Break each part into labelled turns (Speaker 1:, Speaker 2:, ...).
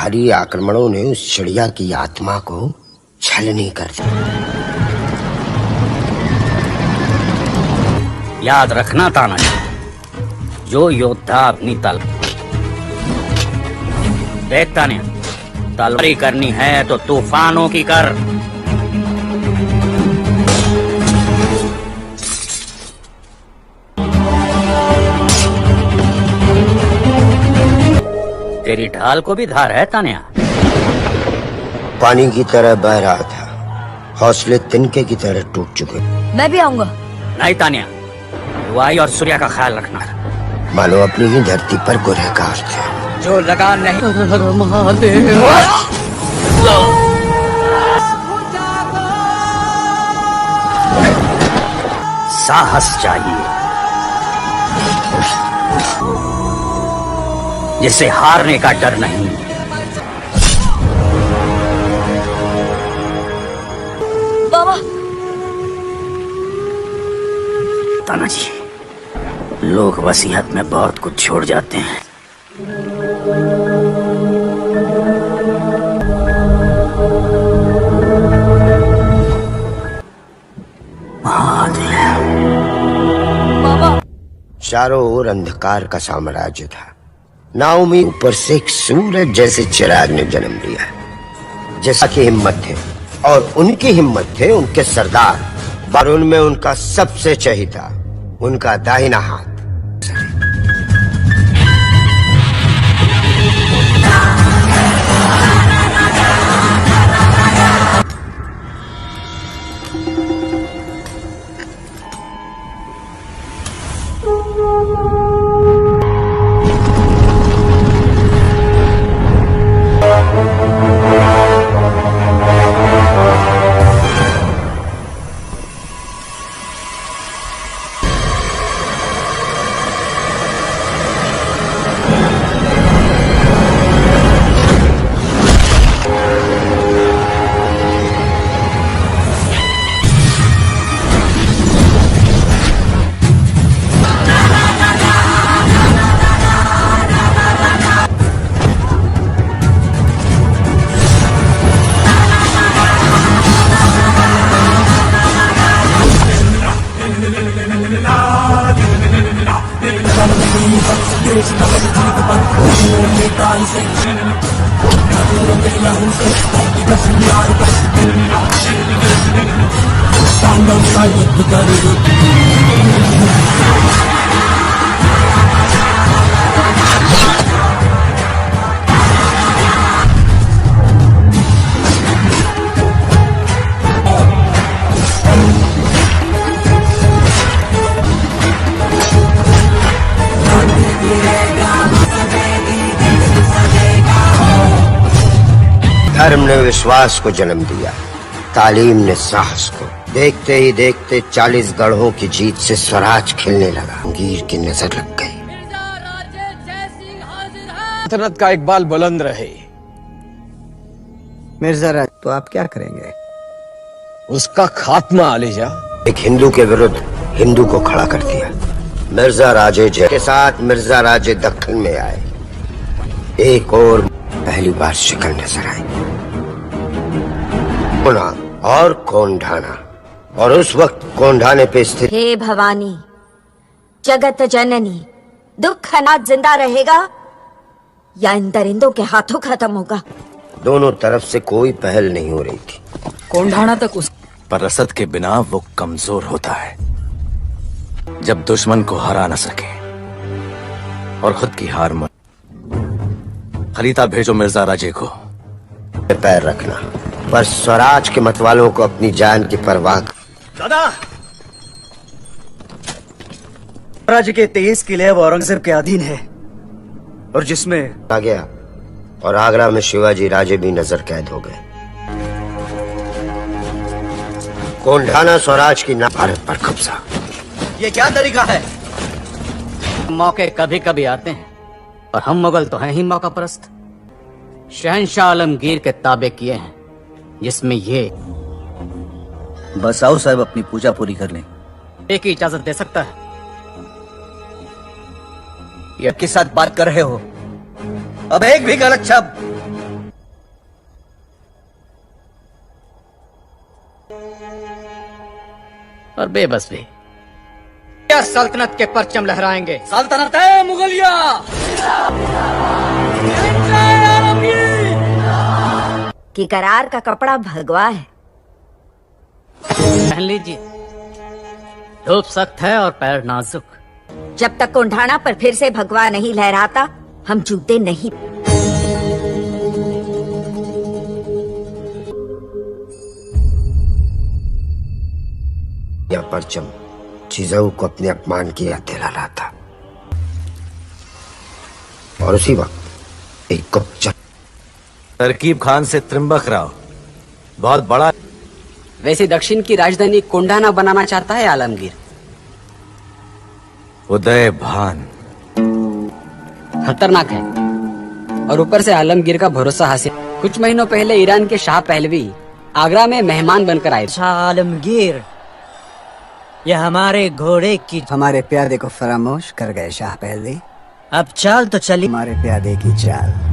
Speaker 1: भारी आक्रमणों ने उस चिड़िया की आत्मा को छलनी कर दिया।
Speaker 2: याद रखना तानाजी, जो योद्धा अपनी देखता नहीं, तलवारी करनी है तो तूफानों की कर। तेरी ढाल को भी धार है तान्या।
Speaker 1: पानी की तरह बह रहा था, हौसले तिनके की तरह टूट चुके।
Speaker 3: मैं भी आऊंगा।
Speaker 2: नहीं तान्या, वायु और सूर्य का ख्याल रखना।
Speaker 1: मानो अपनी ही धरती पर गुनहगार थे।
Speaker 2: जो लगान नहीं साहस चाहिए, जिसे हारने का डर नहीं।
Speaker 3: बाबा।
Speaker 2: तानाजी, लोग वसीयत में बहुत कुछ छोड़ जाते हैं।
Speaker 3: बाबा।
Speaker 1: चारों ओर अंधकार का साम्राज्य था। नाउमी ऊपर से एक सूरज जैसे चिराग ने जन्म लिया। जैसा कि हिम्मत थे और उनकी हिम्मत थे उनके सरदार, और उनमें उनका सबसे चहेता, उनका दाहिना हाथ। धर्म ने विश्वास को जन्म दिया, तालीम ने साहस को। देखते ही देखते 40 गढ़ों की जीत से स्वराज खिलने लगा। गिर की नजर लग गई।
Speaker 4: सल्तनत का इकबाल बुलंद रहे।
Speaker 5: मिर्जा राज, तो आप क्या करेंगे?
Speaker 4: उसका खात्मा आलिजा।
Speaker 1: एक हिंदू के विरुद्ध हिंदू को खड़ा कर दिया। मिर्जा राजे जय के साथ मिर्जा राजे दक्कन में आए। एक और पहली बार शिकल नजर आई, और कोंढाना। और उस वक्त कोंढाने पे स्थित
Speaker 3: हे भवानी, जगत जननी, दुख अनाथ जिंदा रहेगा या इन दरिंदों के हाथों खत्म होगा?
Speaker 1: दोनों तरफ से कोई पहल नहीं हो रही थी।
Speaker 6: कोंढाना तक उस पर रसद के बिना वो कमजोर होता है। जब दुश्मन को हरा न सके और खुद की हार मान, खलीता भेजो मिर्जा राजे को।
Speaker 1: पैर रखना, पर स्वराज के मतवालों को अपनी जान की परवाह।
Speaker 5: दादा, राज्य के 23 किले अब औरंगजेब के अधीन है, और जिसमें
Speaker 1: आ गया, और आगरा में शिवाजी राजे भी नजर कैद हो गए। कोंढाना स्वराज की ना भारत पर कब्जा।
Speaker 5: ये क्या तरीका है?
Speaker 2: मौके कभी कभी आते हैं, और हम मुगल तो हैं ही मौका परस्त। शहंशाह आलमगीर के ताबे किए हैं, जिसमें ये।
Speaker 5: बस आओ साहब, अपनी पूजा पूरी कर लें।
Speaker 2: एक ही इजाजत दे सकता है।
Speaker 5: ये किस साथ बात कर रहे हो? अब एक भी गलत शब्द
Speaker 2: और बेबस भी। क्या सल्तनत के परचम लहराएंगे?
Speaker 4: सल्तनत है मुगलिया।
Speaker 3: कि करार का कपड़ा भगवा है।
Speaker 2: पहन लीजिए। धूप सख्त है और पैर नाजुक।
Speaker 3: जब तक कोंढाणा पर फिर से भगवा नहीं लहराता, हम जूते नहीं।
Speaker 1: यह परचम जिजाऊ को अपने अपमान की याद दिला रहा था। और उसी वक्त एक गुप्तचर
Speaker 6: तरकीब खान से त्रिंबक राव बहुत बड़ा।
Speaker 7: वैसे दक्षिण की राजधानी कोंढाणा बनाना चाहता है आलमगीर।
Speaker 6: उदय भान
Speaker 7: खतरनाक है और ऊपर से आलमगीर का भरोसा हासिल। कुछ महीनों पहले ईरान के शाह पहलवी आगरा में मेहमान बनकर आए।
Speaker 8: आलमगीर, यह हमारे घोड़े की।
Speaker 9: हमारे प्यादे को फरामोश कर गए शाह पहलवी।
Speaker 8: अब चाल तो चली।
Speaker 9: हमारे प्यादे की चाल।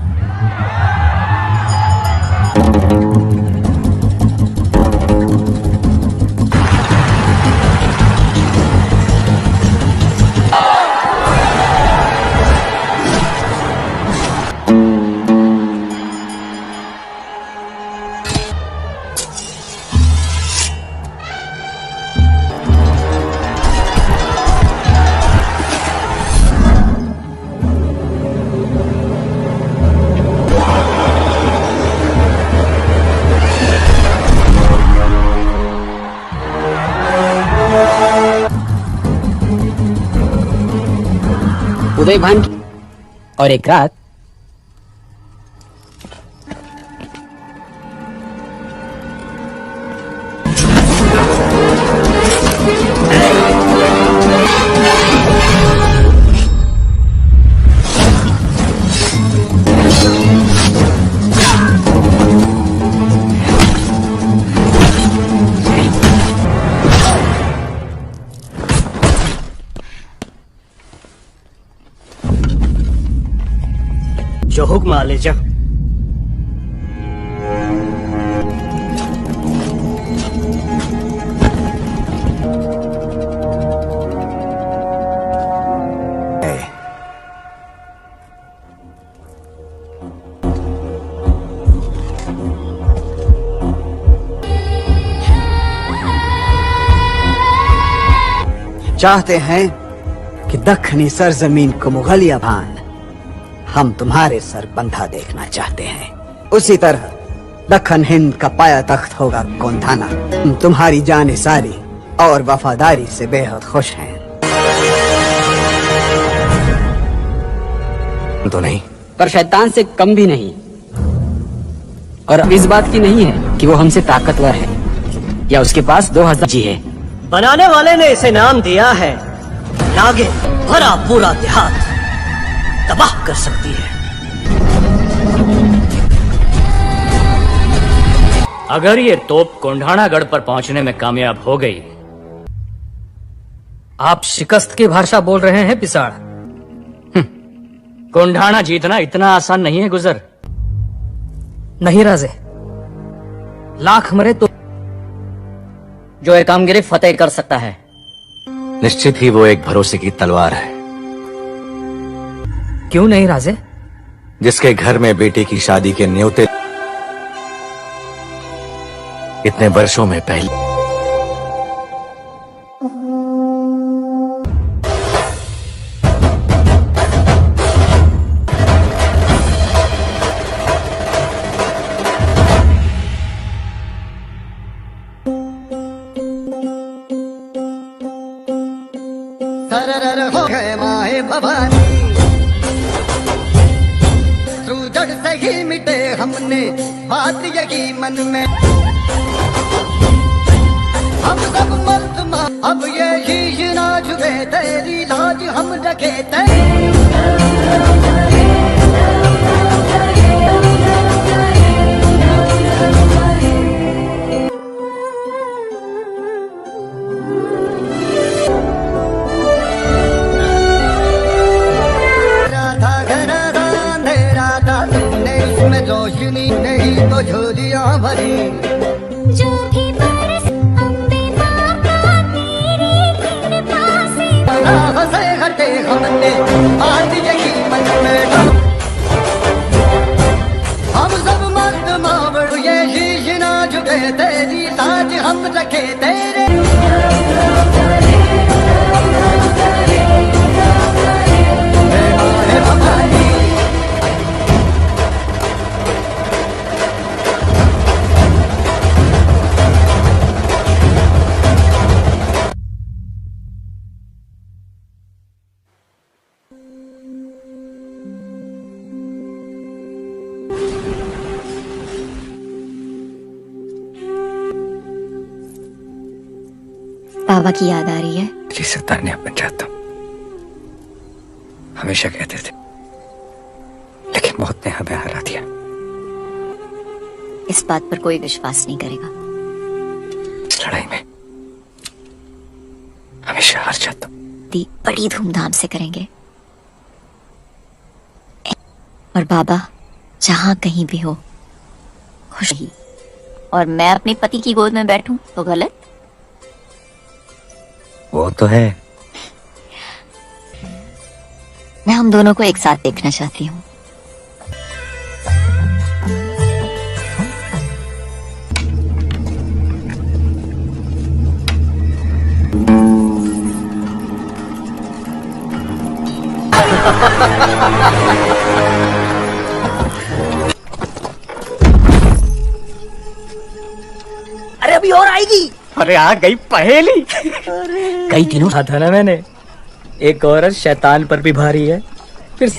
Speaker 7: उदय भान और एक रात
Speaker 8: जो हुक्म आलेजा।
Speaker 9: चाहते हैं कि दक्षिणी सरजमीन को मुगलिया भान हम तुम्हारे सर बंधा देखना चाहते हैं। उसी तरह दक्खन हिंद का पाया तख्त होगा कोंढाणा। हम तुम्हारी जानिसारी और वफादारी से बेहद खुश हैं।
Speaker 6: तो नहीं,
Speaker 7: पर शैतान से कम भी नहीं। और अब इस बात की नहीं है कि वो हमसे ताकतवर है या उसके पास 2000 जी है।
Speaker 8: बनाने वाले ने इसे नाम दिया है नागे। भरा पूरा देहात तबाह कर सकती है।
Speaker 2: अगर ये तोप कोंढाणागढ़ पर पहुंचने में कामयाब हो गई। आप शिकस्त की भाषा बोल रहे हैं पिसाड़? कोंढाणा जीतना इतना आसान नहीं है गुजर।
Speaker 8: नहीं राजे, लाख मरे तो
Speaker 2: जो एकामगिरी फतेह कर सकता है।
Speaker 6: निश्चित ही वो एक भरोसे की तलवार है।
Speaker 8: क्यों नहीं राजे?
Speaker 6: जिसके घर में बेटे की शादी के न्योते इतने वर्षों में पहले
Speaker 10: हो गए माए भवानी। जड़ से ही मिटे हमने बात यही मन में। हम सब मर्द अब ये शीश ना झुके, तेरी लाज हम रखे रोशनी नहीं तो झोलियां भरी। जो भी बरस अम्बे माँ का ने आज यही मन में हम सब मर्द मावड़ ये शीश ना झुके तेरी ताज हम रखे तेरे
Speaker 3: बाबा की याद आ रही है?
Speaker 6: जी सतान्या बन जाता हूं, हमेशा कहते थे, लेकिन मौत ने हमें हरा दिया।
Speaker 3: इस बात पर कोई विश्वास नहीं करेगा।
Speaker 6: इस लड़ाई में हमेशा हार जाता हूं।
Speaker 3: बड़ी धूमधाम से करेंगे और बाबा जहां कहीं भी हो खुश ही। और मैं अपने पति की गोद में बैठूं तो गलत?
Speaker 6: वो तो है।
Speaker 3: मैं हम दोनों को एक साथ देखना चाहती हूँ।
Speaker 8: अरे अभी और आएगी।
Speaker 2: अरे आ गई पहेली।
Speaker 8: कई दिनों
Speaker 2: कहा था ना मैंने, एक औरत शैतान पर भी भारी है। फिर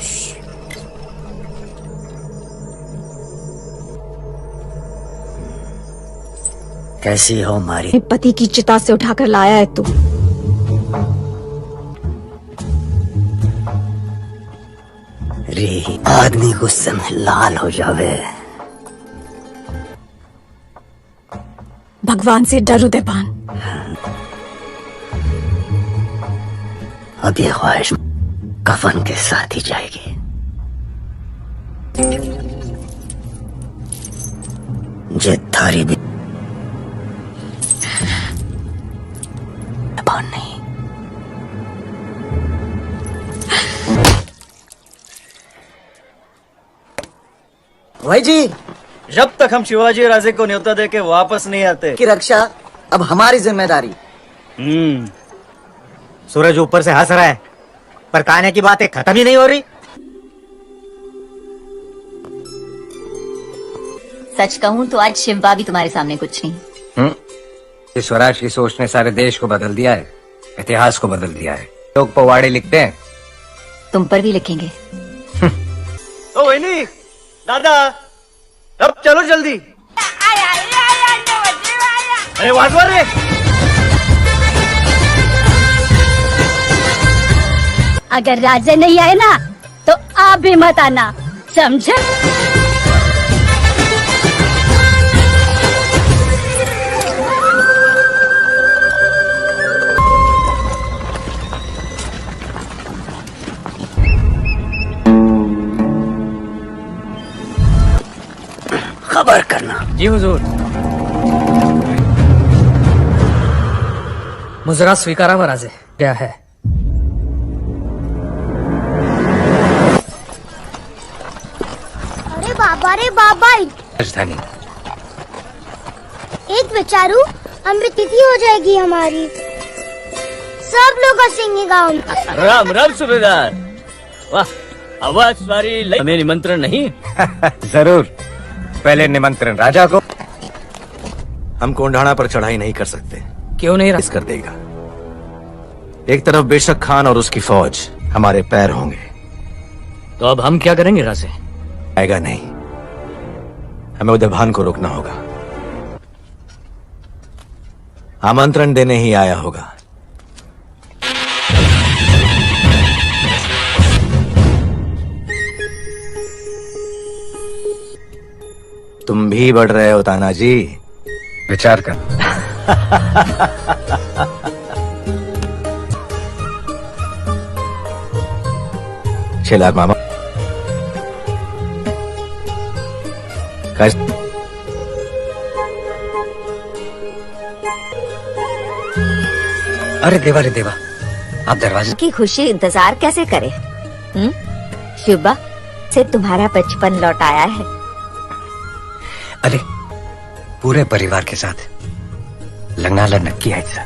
Speaker 8: कैसी हो मारी?
Speaker 3: पति की चिता से उठाकर लाया है तू।
Speaker 8: रे आदमी गुस्से में लाल हो जावे।
Speaker 3: भगवान से डरो देवान।
Speaker 8: अब ये ख्वाहिश कफन के साथ ही जाएगी। जे थारी भी नहीं।
Speaker 5: भाई जी, जब तक हम शिवाजी राजे को न्योता दे के वापस नहीं आते
Speaker 8: की रक्षा अब हमारी जिम्मेदारी।
Speaker 2: सूरज ऊपर से हंस रहा है, पर कहने की बातें खत्म ही नहीं हो रही।
Speaker 3: सच कहूँ तो आज शिवबा भी तुम्हारे सामने कुछ नहीं।
Speaker 6: इस स्वराज की सोच ने सारे देश को बदल दिया है, इतिहास को बदल दिया है। लोग पवाड़े लिखते हैं,
Speaker 3: तुम पर भी लिखेंगे।
Speaker 5: ओ वहीनी, दादा, अब चलो जल्दी। अरे वाजवा रे।
Speaker 3: अगर राजा नहीं आए ना तो आप भी मत आना, समझे?
Speaker 8: खबर करना।
Speaker 2: जी हुजूर। मुजरा स्वीकारावा राजे गया है।
Speaker 11: अरे बाबा रे बाबा,
Speaker 6: राजधानी
Speaker 11: एक विचारू अमृत तिथि हो जाएगी हमारी। सब लोग हंसेंगे गाँव में।
Speaker 2: राम राम सूबेदार। वाह, आवाज सारी हमें निमंत्रण नहीं?
Speaker 6: जरूर, पहले निमंत्रण राजा को। हम कोंढाणा पर चढ़ाई नहीं कर सकते।
Speaker 2: क्यों नहीं?
Speaker 6: इस कर देगा। एक तरफ बेशक खान और उसकी फौज हमारे पैर होंगे।
Speaker 2: तो अब हम क्या करेंगे राजे?
Speaker 6: आएगा नहीं, हमें उदयभान को रोकना होगा। आमंत्रण देने ही आया होगा। तुम भी बढ़ रहे हो तानाजी, विचार कर। शेलार मामा,
Speaker 8: अरे देवा रे देवा,
Speaker 6: आप दरवाजे
Speaker 3: की खुशी इंतजार कैसे करे? शुभा से तुम्हारा बचपन लौट आया है।
Speaker 6: अरे पूरे परिवार के साथ लंगाला नक्की आयचा।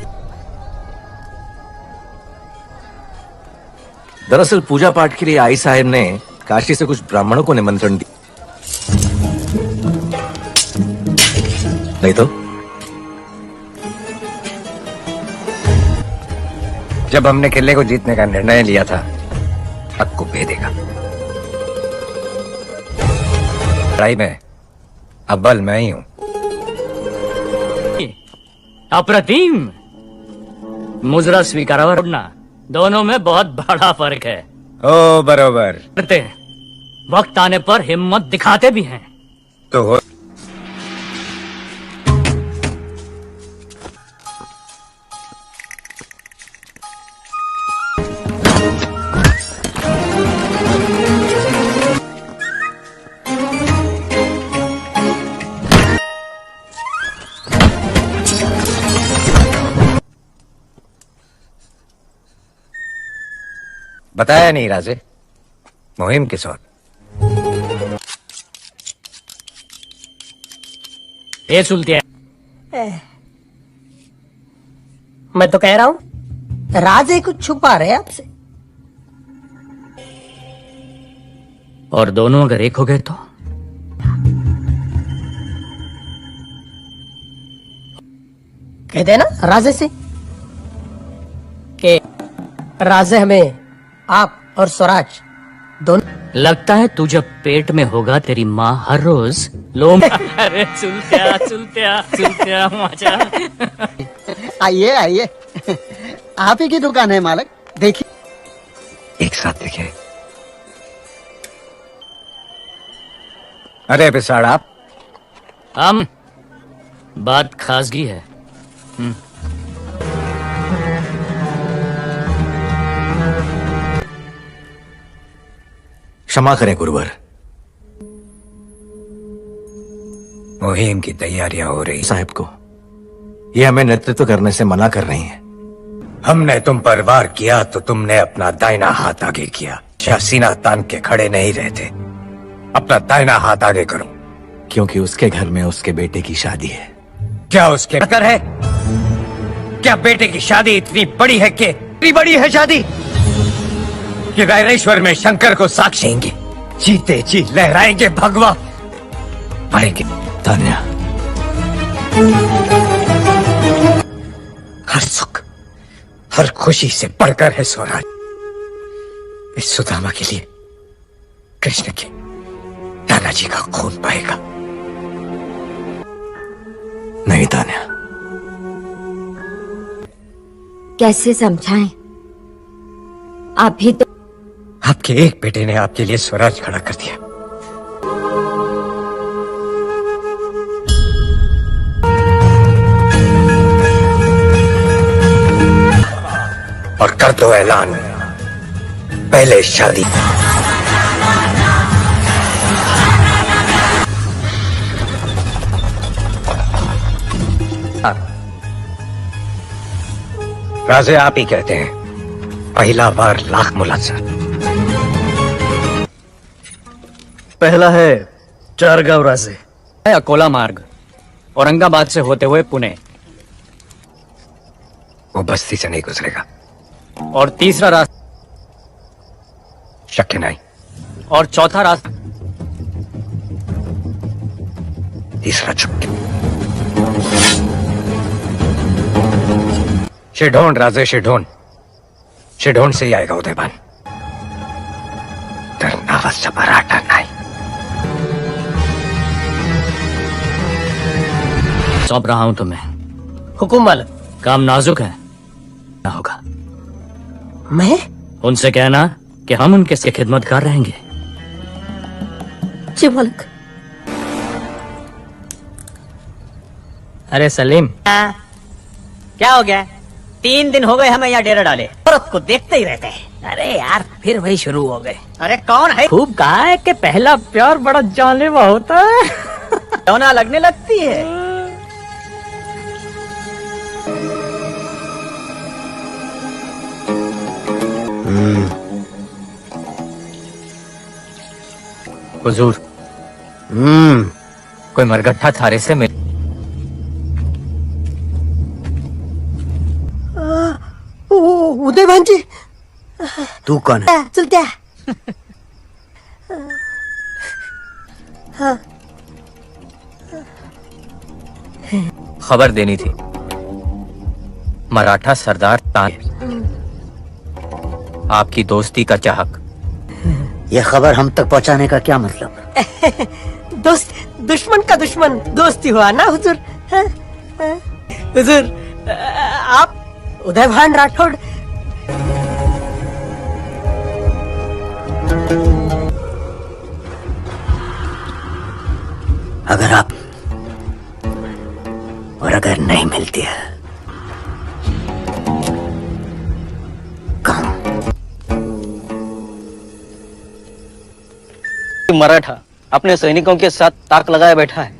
Speaker 6: दरअसल पूजा पाठ के लिए आई साहब ने काशी से कुछ ब्राह्मणों को निमंत्रण दिया। नहीं तो जब हमने किले को जीतने का निर्णय लिया था, हक को भेदेगा। लड़ाई में अव्वल मैं ही हूं।
Speaker 2: अप्रतिम। मुजरा स्वीकारावर उड़ना, दोनों में बहुत बड़ा फर्क है।
Speaker 6: ओ बरोबर।
Speaker 2: करते हैं, वक्त आने पर हिम्मत दिखाते भी हैं।
Speaker 6: तो हो बताया नहीं राजे, मुहिम किस ओर?
Speaker 2: ये सुनते हैं।
Speaker 8: मैं तो कह रहा हूँ राजे कुछ छुपा रहे आपसे।
Speaker 2: और दोनों अगर एक हो गए तो?
Speaker 8: कह देना राजे से कि राजे हमें आप और स्वराज दोनों।
Speaker 2: लगता है तू जब पेट में होगा तेरी माँ हर रोज लोम। अरे चुलत्या माचा।
Speaker 9: आइए आइए, आप ही की दुकान है मालिक, देखिए।
Speaker 6: एक साथ देखे। अरे पिसाड़ आप।
Speaker 2: हम बात खासगी है।
Speaker 6: क्षमा करें गुरुवर। मुहिम की तैयारियां हो रही। साहब को ये हमें नेतृत्व करने से मना कर रही हैं। हमने तुम पर वार किया तो तुमने अपना दाहिना हाथ आगे किया। सीना तान के खड़े नहीं रहते। अपना दाहिना हाथ आगे करो। क्योंकि उसके घर में उसके बेटे की शादी है। क्या उसके बेहतर है? क्या बेटे की शादी इतनी बड़ी है कि इतनी बड़ी है शादी कि रायरेश्वर में शंकर को साक्षी देंगे, जीते जी लहराएंगे भगवा, मरेंगे। तान्या, हर सुख हर खुशी से बढ़कर है स्वराज। इस सुदामा के लिए कृष्ण के दादाजी का खून बहेगा। नहीं तान्या।
Speaker 3: कैसे समझाएं? आप भी तो
Speaker 6: आपके एक बेटे ने आपके लिए स्वराज खड़ा कर दिया। और कर दो ऐलान, पहले शादी। राजे आप ही कहते हैं, पहला बार लाख मुलाकात।
Speaker 5: पहला है चारगांव राजे,
Speaker 2: अकोला मार्ग, औरंगाबाद से होते हुए पुणे।
Speaker 6: वो बस्ती से नहीं गुजरेगा।
Speaker 2: और तीसरा रास्ता?
Speaker 6: शक्य नहीं।
Speaker 2: और चौथा रास्ता?
Speaker 6: तीसरा चुपके। शिढोन राजे, शिढोन। शिढोन से ही आएगा उदयभान। नावाचा मराठा नहीं।
Speaker 2: सौंप रहा हूं तुम्हें।
Speaker 8: हुकुम मालिक।
Speaker 2: काम नाजुक है, ना होगा।
Speaker 8: मैं
Speaker 2: उनसे कहना कि हम उनके से खिदमतगार रहेंगे।
Speaker 8: जी मालिक।
Speaker 7: अरे सलीम, क्या हो गया? 3 दिन हो गए हमें यहाँ डेरा डाले,
Speaker 8: औरत को देखते ही रहते हैं।
Speaker 7: अरे यार फिर वही शुरू हो गए।
Speaker 8: अरे कौन है?
Speaker 7: खूब कहा है कि पहला प्यार बड़ा जानलेवा होता है।
Speaker 8: टोना लगने लगती है।
Speaker 6: हुजूर, कोई मरगट्ठा थारे से मिल।
Speaker 8: उदय भान जी,
Speaker 9: तू कौन है?
Speaker 8: चलते हैं।
Speaker 6: खबर देनी थी। मराठा सरदार तान आपकी दोस्ती का चाहक।
Speaker 9: यह खबर हम तक पहुंचाने का क्या मतलब?
Speaker 8: दोस्त दुश्मन का दुश्मन दोस्ती हुआ ना हुजूर। हुजूर, आप उदय भान राठौड़।
Speaker 9: अगर आप और अगर नहीं मिलती है
Speaker 8: मराठा अपने सैनिकों के साथ ताक लगाए बैठा है।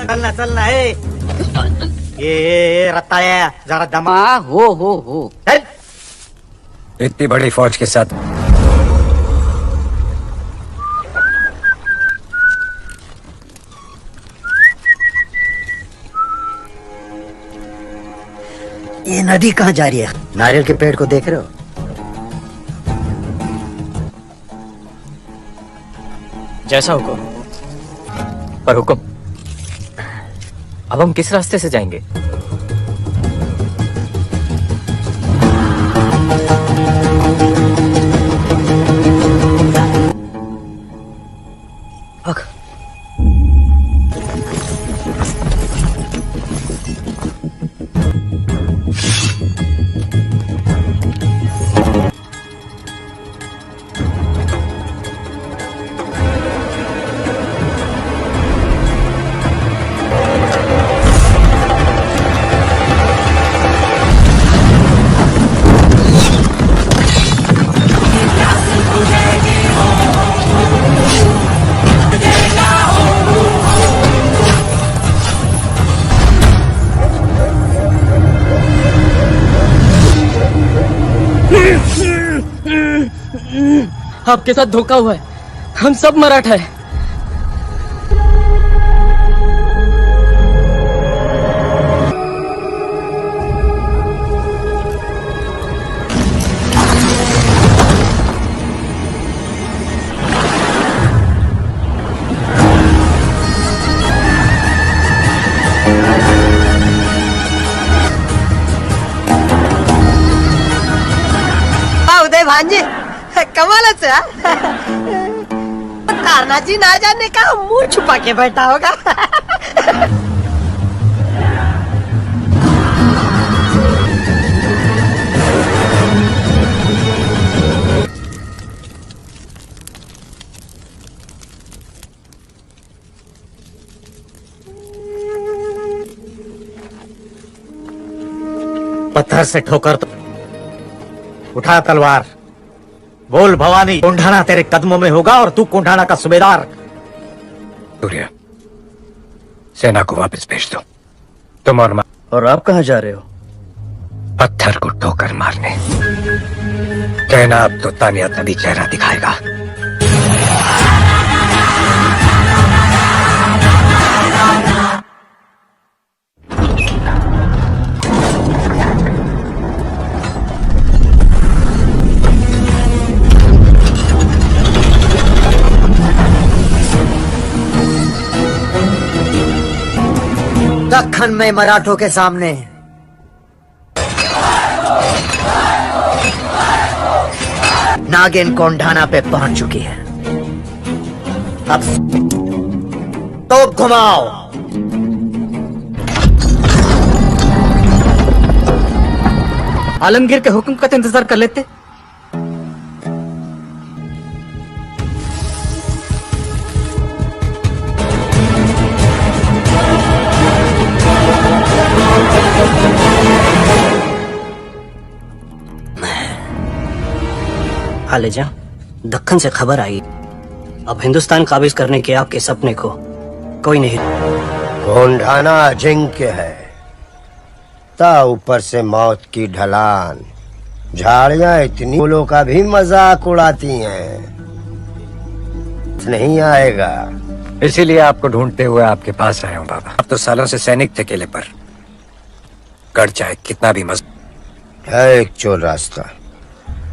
Speaker 8: चलना चलना है। ये रत्ताया जरा दमा हो।
Speaker 6: इतनी बड़ी फौज के साथ
Speaker 9: ये नदी कहाँ जा रही है? नारियल के पेड़ को देख रहे हो?
Speaker 6: जैसा हुक्म। पर हुक्म, अब हम किस रास्ते से जाएंगे?
Speaker 8: आपके साथ धोखा हुआ है। हम सब मराठा है। उदय भांजी कमालच है। तानाजी ना जाने का मुंह छुपा के बैठा होगा।
Speaker 5: पत्थर से ठोकर तो उठा तलवार। बोल भवानी, कोंढाना तेरे कदमों में होगा और तू कोंढाना का सूबेदार।
Speaker 6: सूर्य, सेना को वापस भेज दो। तुम
Speaker 5: और आप कहाँ जा रहे हो?
Speaker 6: पत्थर को ठोकर मारने। कहना अब तो तानिया तभी चेहरा दिखाएगा।
Speaker 9: दक्खन में मराठों के सामने नागिन कोंढाना पे पहुंच चुकी है। अब तोप घुमाओ।
Speaker 8: आलमगीर के हुक्म का तो इंतजार कर लेते। खालिजा, दक्खन से खबर आई। अब हिंदुस्तान काबिज करने के आपके सपने को
Speaker 9: कोई नहीं।
Speaker 1: कोंढाना अजिंक्य है, ता ऊपर से मौत की ढलान। झाड़ियां इतनी फूलों का भी मजाक उड़ाती हैं। नहीं आएगा।
Speaker 6: इसीलिए आपको ढूंढते हुए आपके पास आया हूँ बाबा। अब तो सालों से सैनिक थे किले पर। गढ़ चाहे कितना भी मजबूत
Speaker 1: है एक चोर रास्ता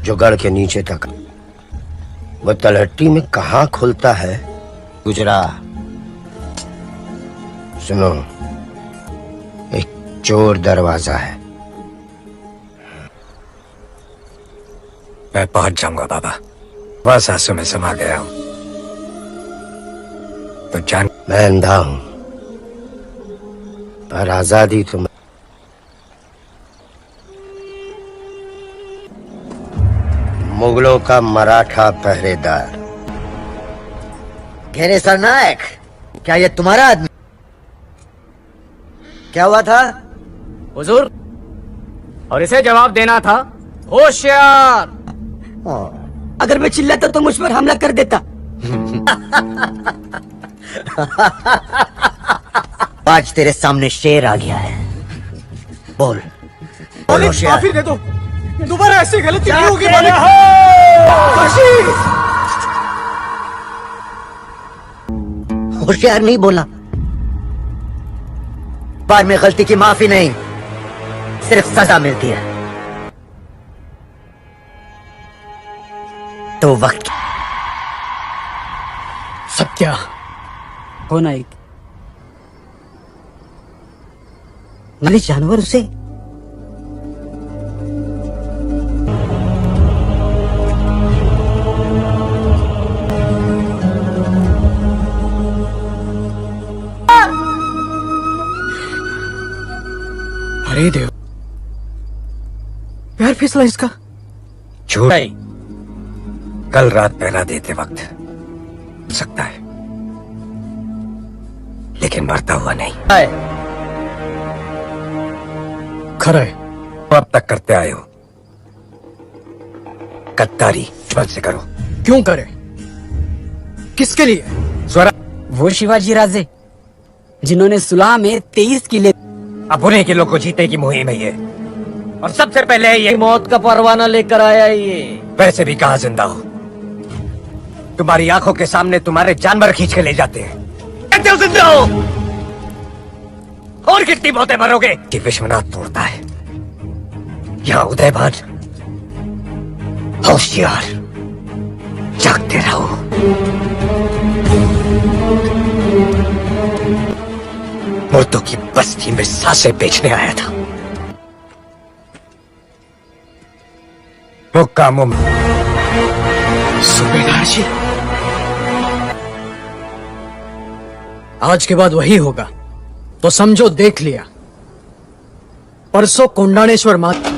Speaker 1: जो गढ़ के नीचे तक, वो तलहट्टी में कहाँ खुलता है? गुजरा। सुनो, एक चोर दरवाजा है।
Speaker 6: मैं पहुंच जाऊंगा बाबा। बस आंसू में समा गया हूं तो जान।
Speaker 1: मैं अंधा हूं पर आजादी तो मुगलों का मराठा पहरेदार।
Speaker 9: घेरे सरनायक, क्या ये तुम्हारा आदमी? क्या हुआ था?
Speaker 2: हुजूर, और इसे जवाब देना था होशियार।
Speaker 9: अगर मैं चिल्लाता तो मुझ पर हमला कर देता। आज तेरे सामने शेर आ गया है, बोल।
Speaker 4: माफी दे दो, दोबारा ऐसी गलती नहीं होगी मालिक।
Speaker 9: होशियार नहीं बोला। बार में गलती की माफी नहीं, सिर्फ सजा मिलती है। तो वक्त
Speaker 7: सब क्या होना एक
Speaker 9: नली जानवर उसे
Speaker 4: अरे देव, पैर फिसला इसका।
Speaker 6: झूठ नहीं, कल रात पहरा देते वक्त हो सकता है, लेकिन मरता हुआ नहीं।
Speaker 4: खरा है।
Speaker 6: तो अब तक करते आए हो, गद्दारी बल से करो।
Speaker 4: क्यों करे? किसके लिए?
Speaker 6: स्वरा,
Speaker 7: वो शिवाजी राजे जिन्होंने सुलह में 23 किले।
Speaker 6: अब उन्हीं किलों को जीतने की मुहिम है ये, और सबसे पहले ये
Speaker 8: मौत का परवाना लेकर आया ये।
Speaker 6: वैसे भी कहाँ जिंदा हो, तुम्हारी आंखों के सामने तुम्हारे जानवर खींच के ले जाते हैं। कहते हो जिंदा हो, और कितनी मौतें मरोगे? कि विश्वनाथ तोड़ता है, यहाँ उदयभान होशियार, जागते रहो। मुर्दों की बस्ती में सांसें बेचने आया था। मुक्कामों में
Speaker 4: सूबेदार जी, आज के बाद वही होगा तो समझो देख लिया। परसों कोंडाणेश्वर माता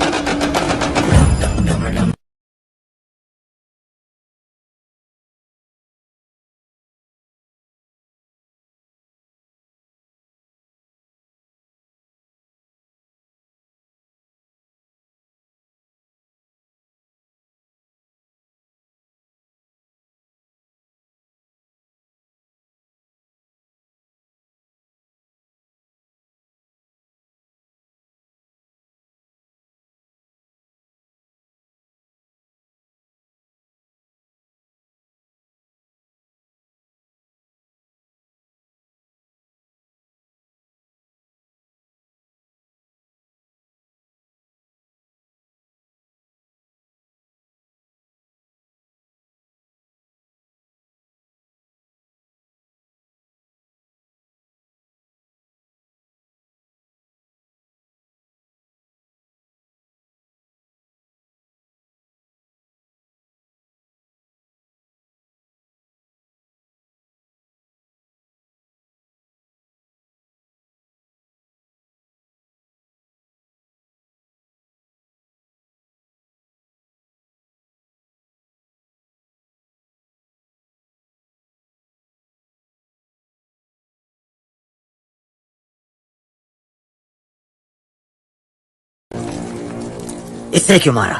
Speaker 9: इसे क्यों मारा?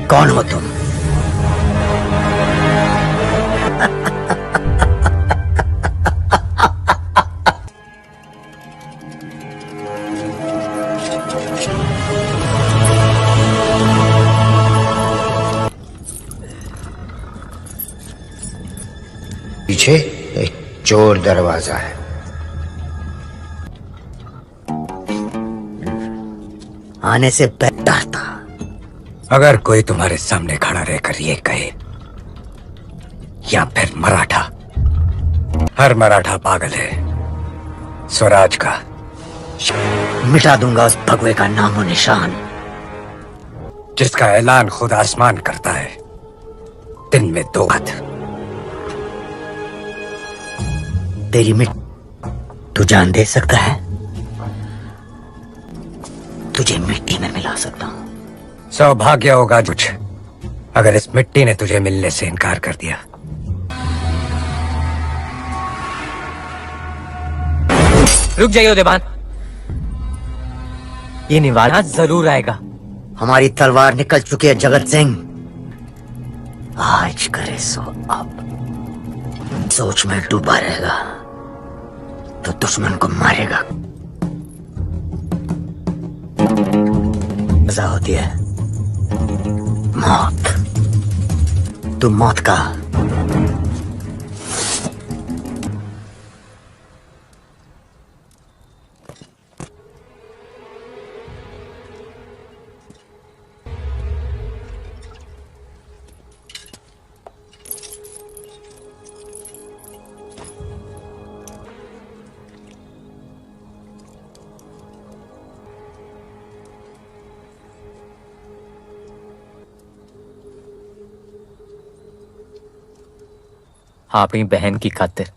Speaker 9: कौन हो तुम?
Speaker 1: पीछे एक चोर दरवाजा है।
Speaker 9: आने से बेहतर था
Speaker 5: अगर कोई तुम्हारे सामने खड़ा रहकर ये कहे, या फिर मराठा, हर मराठा पागल है, स्वराज का
Speaker 9: मिटा दूंगा उस भगवे का नामो निशान,
Speaker 5: जिसका ऐलान खुद आसमान करता है दिन में 2 बार।
Speaker 9: तेरी तू जान दे सकता है? तुझे मिट्टी में मिला सकता हूं।
Speaker 5: सौभाग्य होगा कुछ अगर इस मिट्टी ने तुझे मिलने से इनकार कर दिया।
Speaker 7: रुक जाइए उदयभान, ये निवाला जरूर आएगा।
Speaker 9: हमारी तलवार निकल चुकी है जगत सिंह, आज करे सो अब। सोच में डूबा रहेगा तो दुश्मन को मारेगा। मजा होती है मौत, तू मौत का
Speaker 7: अपनी बहन की खातिर,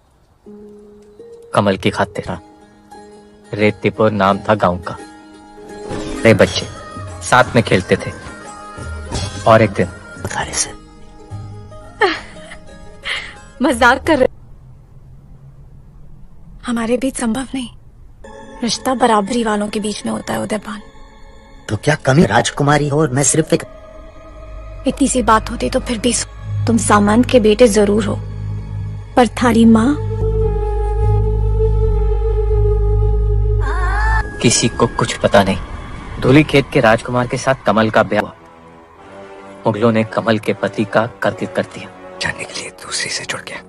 Speaker 7: कमल की खातिर। रेतीपुर नाम था गांव का। रे बच्चे साथ में खेलते थे और एक दिन
Speaker 9: थारे से
Speaker 12: मजाक कर रहे। हमारे बीच संभव नहीं, रिश्ता बराबरी वालों के बीच में होता है उदयपान।
Speaker 9: तो क्या कमी राजकुमारी हो और मैं सिर्फ एक।
Speaker 12: इतनी सी बात होती तो फिर भी तुम सामंत के बेटे जरूर हो, पर थारी माँ
Speaker 7: किसी को कुछ पता नहीं। धूली खेत के राजकुमार के साथ कमल का ब्याह हुआ। मुगलों ने कमल के पति का कत्ल कर दिया।
Speaker 5: जानने के लिए दूसरी से जुड़ गया।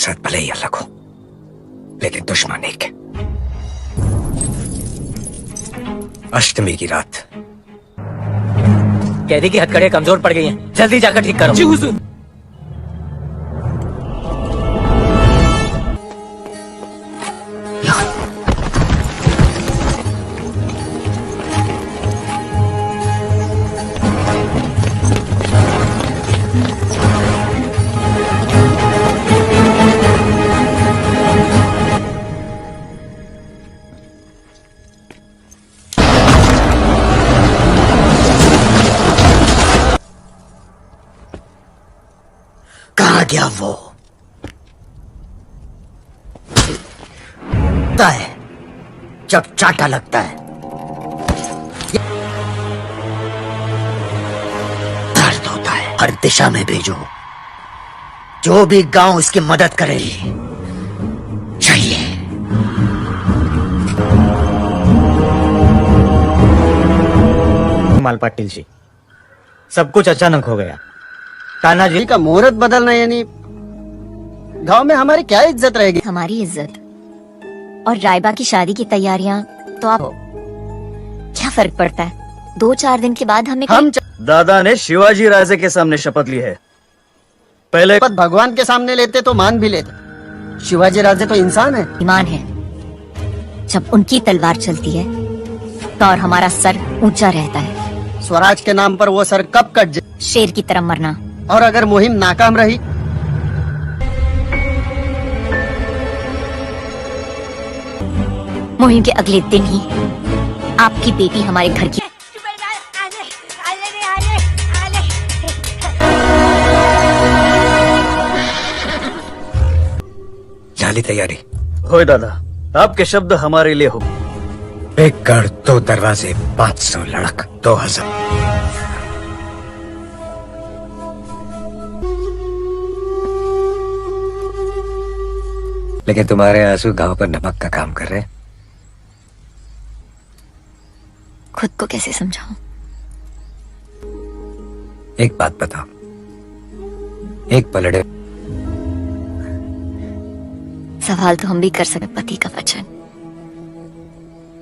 Speaker 5: सच भले ही अलग हो, लेकिन दुश्मन एक है। अष्टमी की रात
Speaker 7: कैदी की हथकड़ियां कमजोर पड़ गई हैं, जल्दी जाकर ठीक करो। जी हुजूर।
Speaker 9: कहाँ गया वो? लगता है जब चाटा लगता है दर्द होता है। हर दिशा में भेजो, जो भी गांव उसकी मदद करे चाहिए।
Speaker 5: माल पाटिल जी, सब कुछ अचानक हो गया।
Speaker 8: कान्हा जी का मुहूर्त बदलना, यानी गांव में हमारी क्या इज्जत रहेगी?
Speaker 3: हमारी इज्जत और रायबा की शादी की तैयारियां तो आप क्या फर्क पड़ता है? 2-4 दिन के बाद हम
Speaker 8: दादा ने शिवाजी राजे के सामने शपथ ली है। पहले शपथ भगवान के सामने लेते तो मान भी लेते। शिवाजी राजे तो इंसान है।
Speaker 3: ईमान है, जब उनकी तलवार चलती है तो और हमारा सर ऊंचा रहता है।
Speaker 8: स्वराज के नाम पर वो सर कब कट जाए?
Speaker 3: शेर की तरह मरना।
Speaker 8: और अगर मुहिम नाकाम रही?
Speaker 3: मुहिम के अगले दिन ही आपकी बेटी हमारे घर की
Speaker 5: जाली तैयारी
Speaker 8: हो दादा, आपके शब्द हमारे लिए हो।
Speaker 5: एक गढ़ 2 दरवाजे 500 लड़क 2000। लेकिन तुम्हारे आंसू घाव पर नमक का काम कर रहे हैं।
Speaker 12: खुद को कैसे समझाऊं?
Speaker 5: एक बात बताओ, एक पलड़े
Speaker 12: सवाल तो हम भी कर सकते, पति का वचन,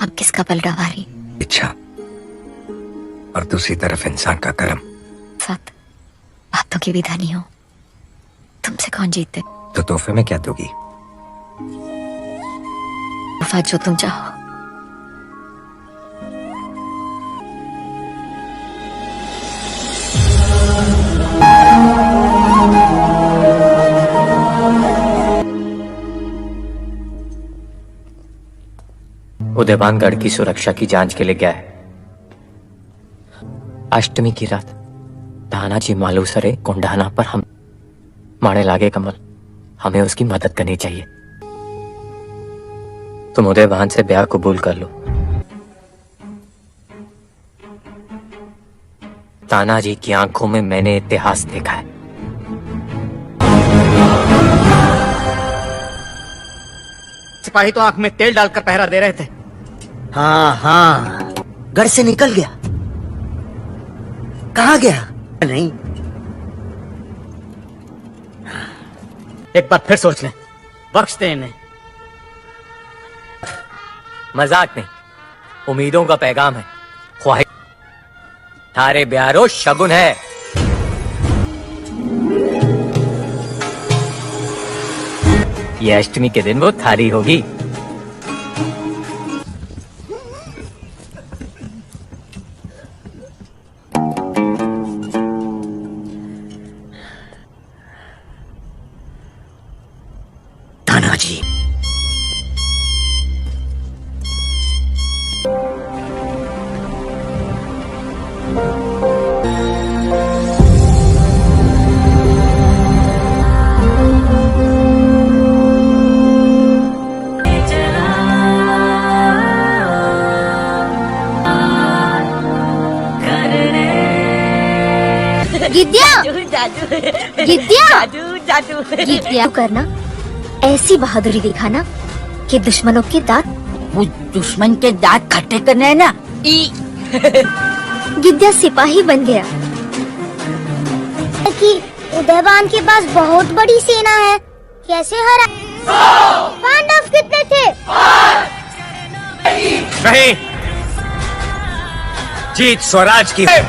Speaker 12: अब किसका पलड़ा भारी?
Speaker 5: इच्छा और दूसरी तरफ इंसान का कर्म।
Speaker 12: साथ बातों की भी धनी हो, तुमसे कौन जीतते?
Speaker 5: तो तोहफे में क्या दोगी?
Speaker 12: वफा जो तुम चाहो।
Speaker 7: उदयवानगढ़ की सुरक्षा की जांच के लिए गया है। अष्टमी की रात तानाजी मालूसरे कोंडाना पर हम मारे लागे कमल, हमें उसकी मदद करनी चाहिए। तुम उदयवान से ब्याह कबूल कर लो। तानाजी की आंखों में मैंने इतिहास देखा है।
Speaker 2: सिपाही तो आंख में तेल डालकर पहरा दे रहे थे।
Speaker 9: हाँ हाँ, घर से निकल गया। कहाँ गया? नहीं,
Speaker 2: एक बार फिर सोच लें, बख्श दें इन्हें।
Speaker 7: मजाक नहीं, उम्मीदों का पैगाम है। ख्वाहिश थारे ब्यारो शगुन है। ये अष्टमी के दिन वो थारी होगी।
Speaker 9: तानाजी,
Speaker 12: गिद्या करना, ऐसी बहादुरी दिखाना कि दुश्मनों के दांत,
Speaker 3: वो दुश्मन के दांत खट्टे करने है ना।
Speaker 12: गिद्या सिपाही बन गया।
Speaker 11: कि उदयवान के पास बहुत बड़ी सेना है, कैसे हरा? पांडव कितने थे?
Speaker 5: नहीं, जीत स्वराज की है।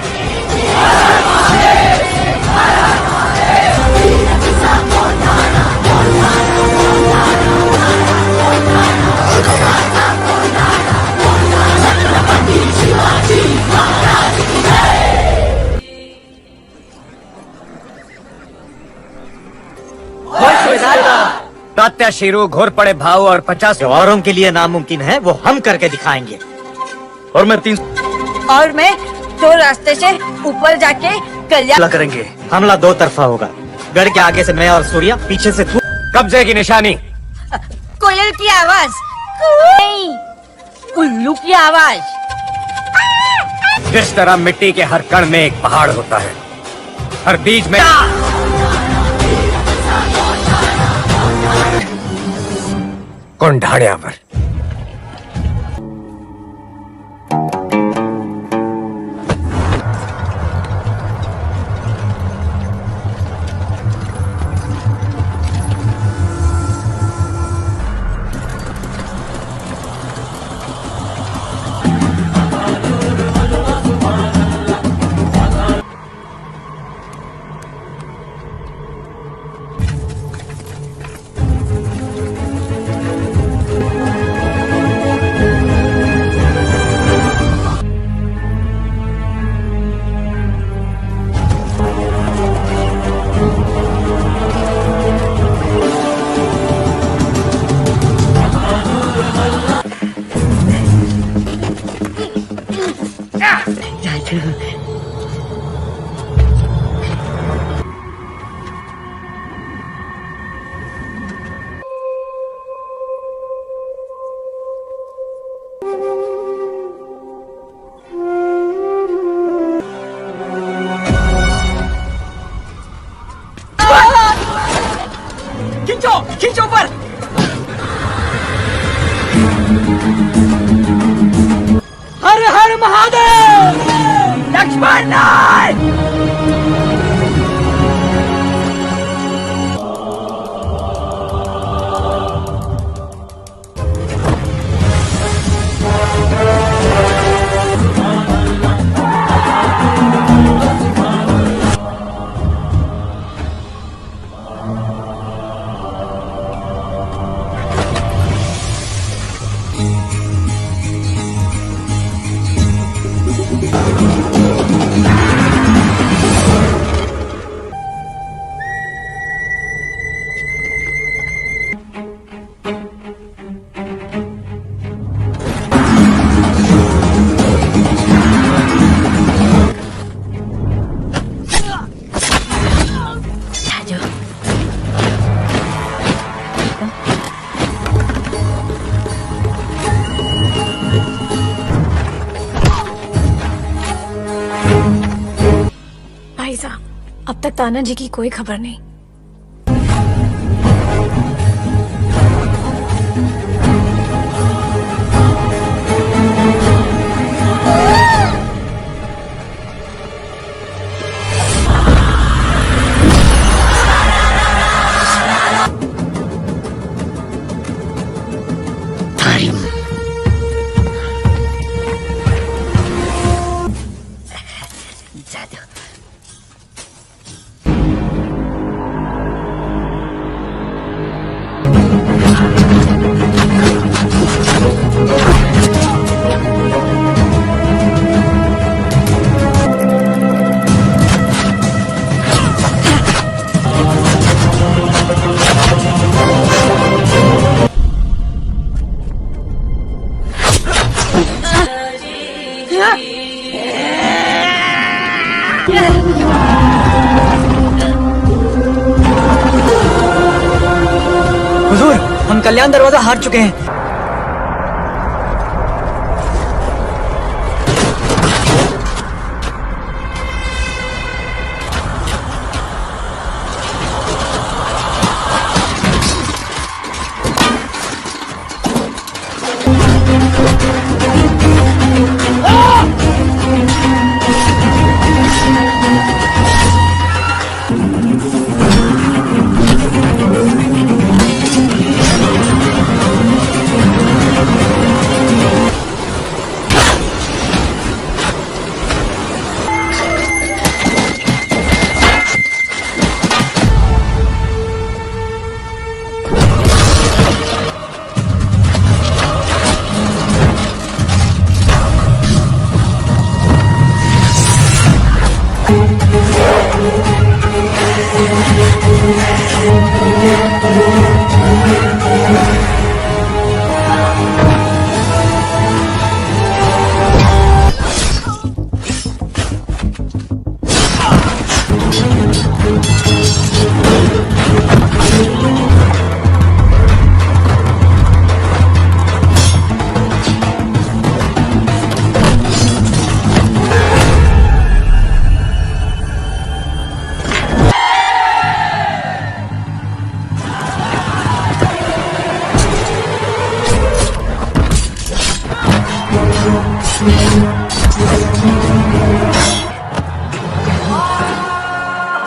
Speaker 8: तात्या घोर पड़े भाव और 50 औरों के लिए नामुमकिन है, वो हम करके दिखाएंगे। और मैं 3
Speaker 3: और मैं तो रास्ते से ऊपर जाके कल्याण
Speaker 8: करेंगे। हमला 2 तरफा होगा। गढ़ के आगे से मैं और सूर्या, पीछे से तू।
Speaker 5: कब्जे की निशानी।
Speaker 3: कोयल की आवाज नहीं, उल्लू की आवाज।
Speaker 5: जिस तरह मिट्टी के हर कण में एक पहाड़ होता है, हर बीज में कोंढाण्यावर।
Speaker 10: खींचो पर। हर हर महादेव।
Speaker 12: भाई साहब, अब तक ताना जी की कोई खबर नहीं।
Speaker 4: हुजूर, हम कल्याण दरवाजा हार चुके हैं।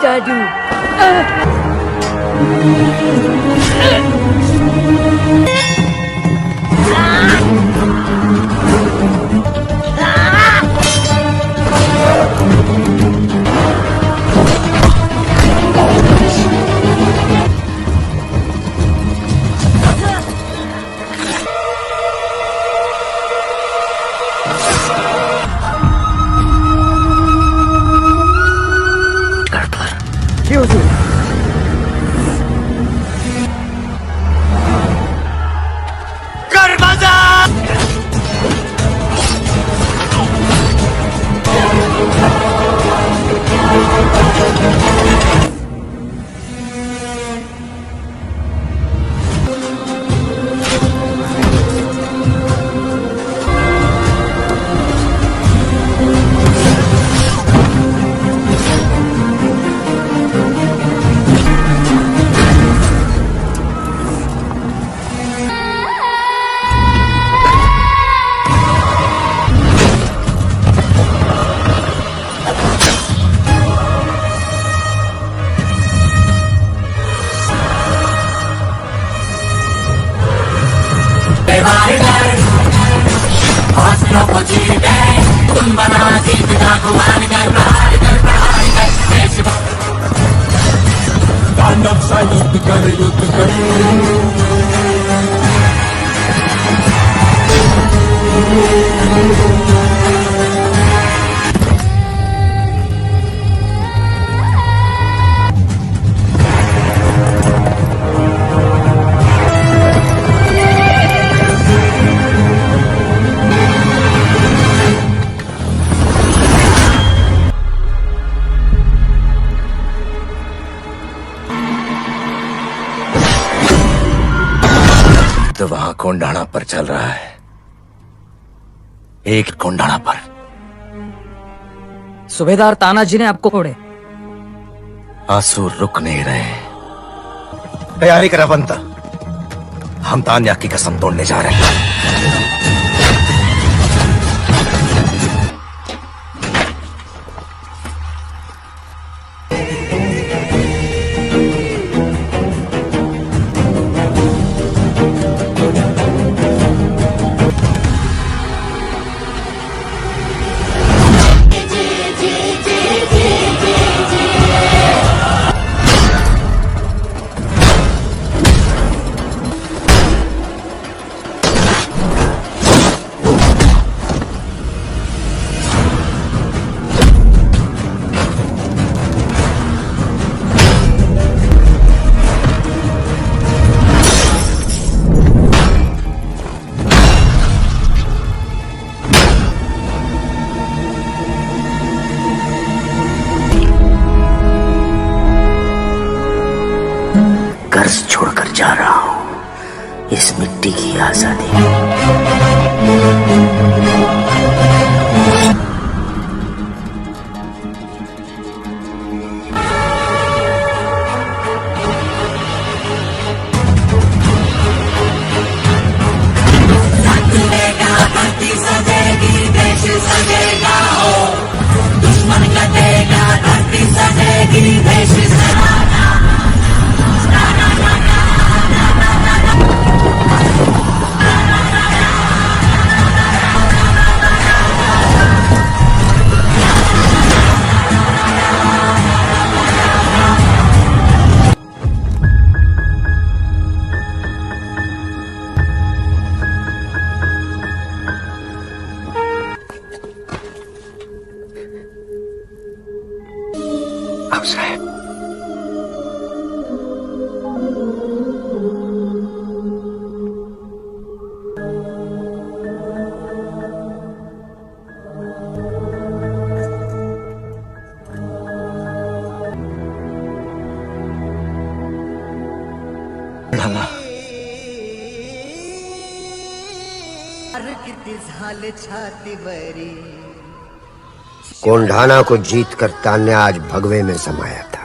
Speaker 13: जादू
Speaker 10: हौसलों को जीते तुम बना जीत का गुमान कर प्रहार कर देश तांडव सा युद्ध कर
Speaker 6: तो वहां कोंडाणा पर चल रहा है, एक कोंडाणा पर।
Speaker 4: सुबेदार तानाजी ने आपको छोड़े।
Speaker 6: आंसू रुक नहीं रहे। तैयारी करा बनता, हम तान्या की कसम तोड़ने जा रहे हैं।
Speaker 1: कर्ज छोड़कर जा रहा हूं इस मिट्टी की आजादी।
Speaker 10: दुश्मन कटेगा धरती सजेगी देश
Speaker 6: अब साहब लाला
Speaker 1: कोंढाना को जीतकर तान्या आज भगवे में समाया था।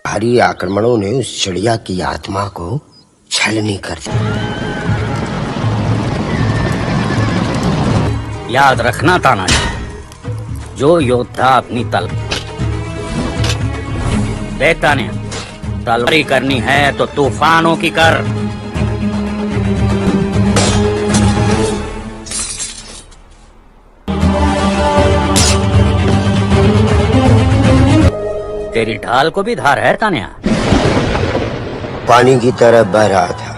Speaker 1: भारी आक्रमणों ने उस चिड़िया की आत्मा को छलनी कर दिया।
Speaker 2: याद रखना तानाजी, जो योद्धा अपनी तलवारी करनी है तो तूफानों की कर। तेरी ढाल को भी धार है तान्या।
Speaker 1: पानी की तरह बह रहा था,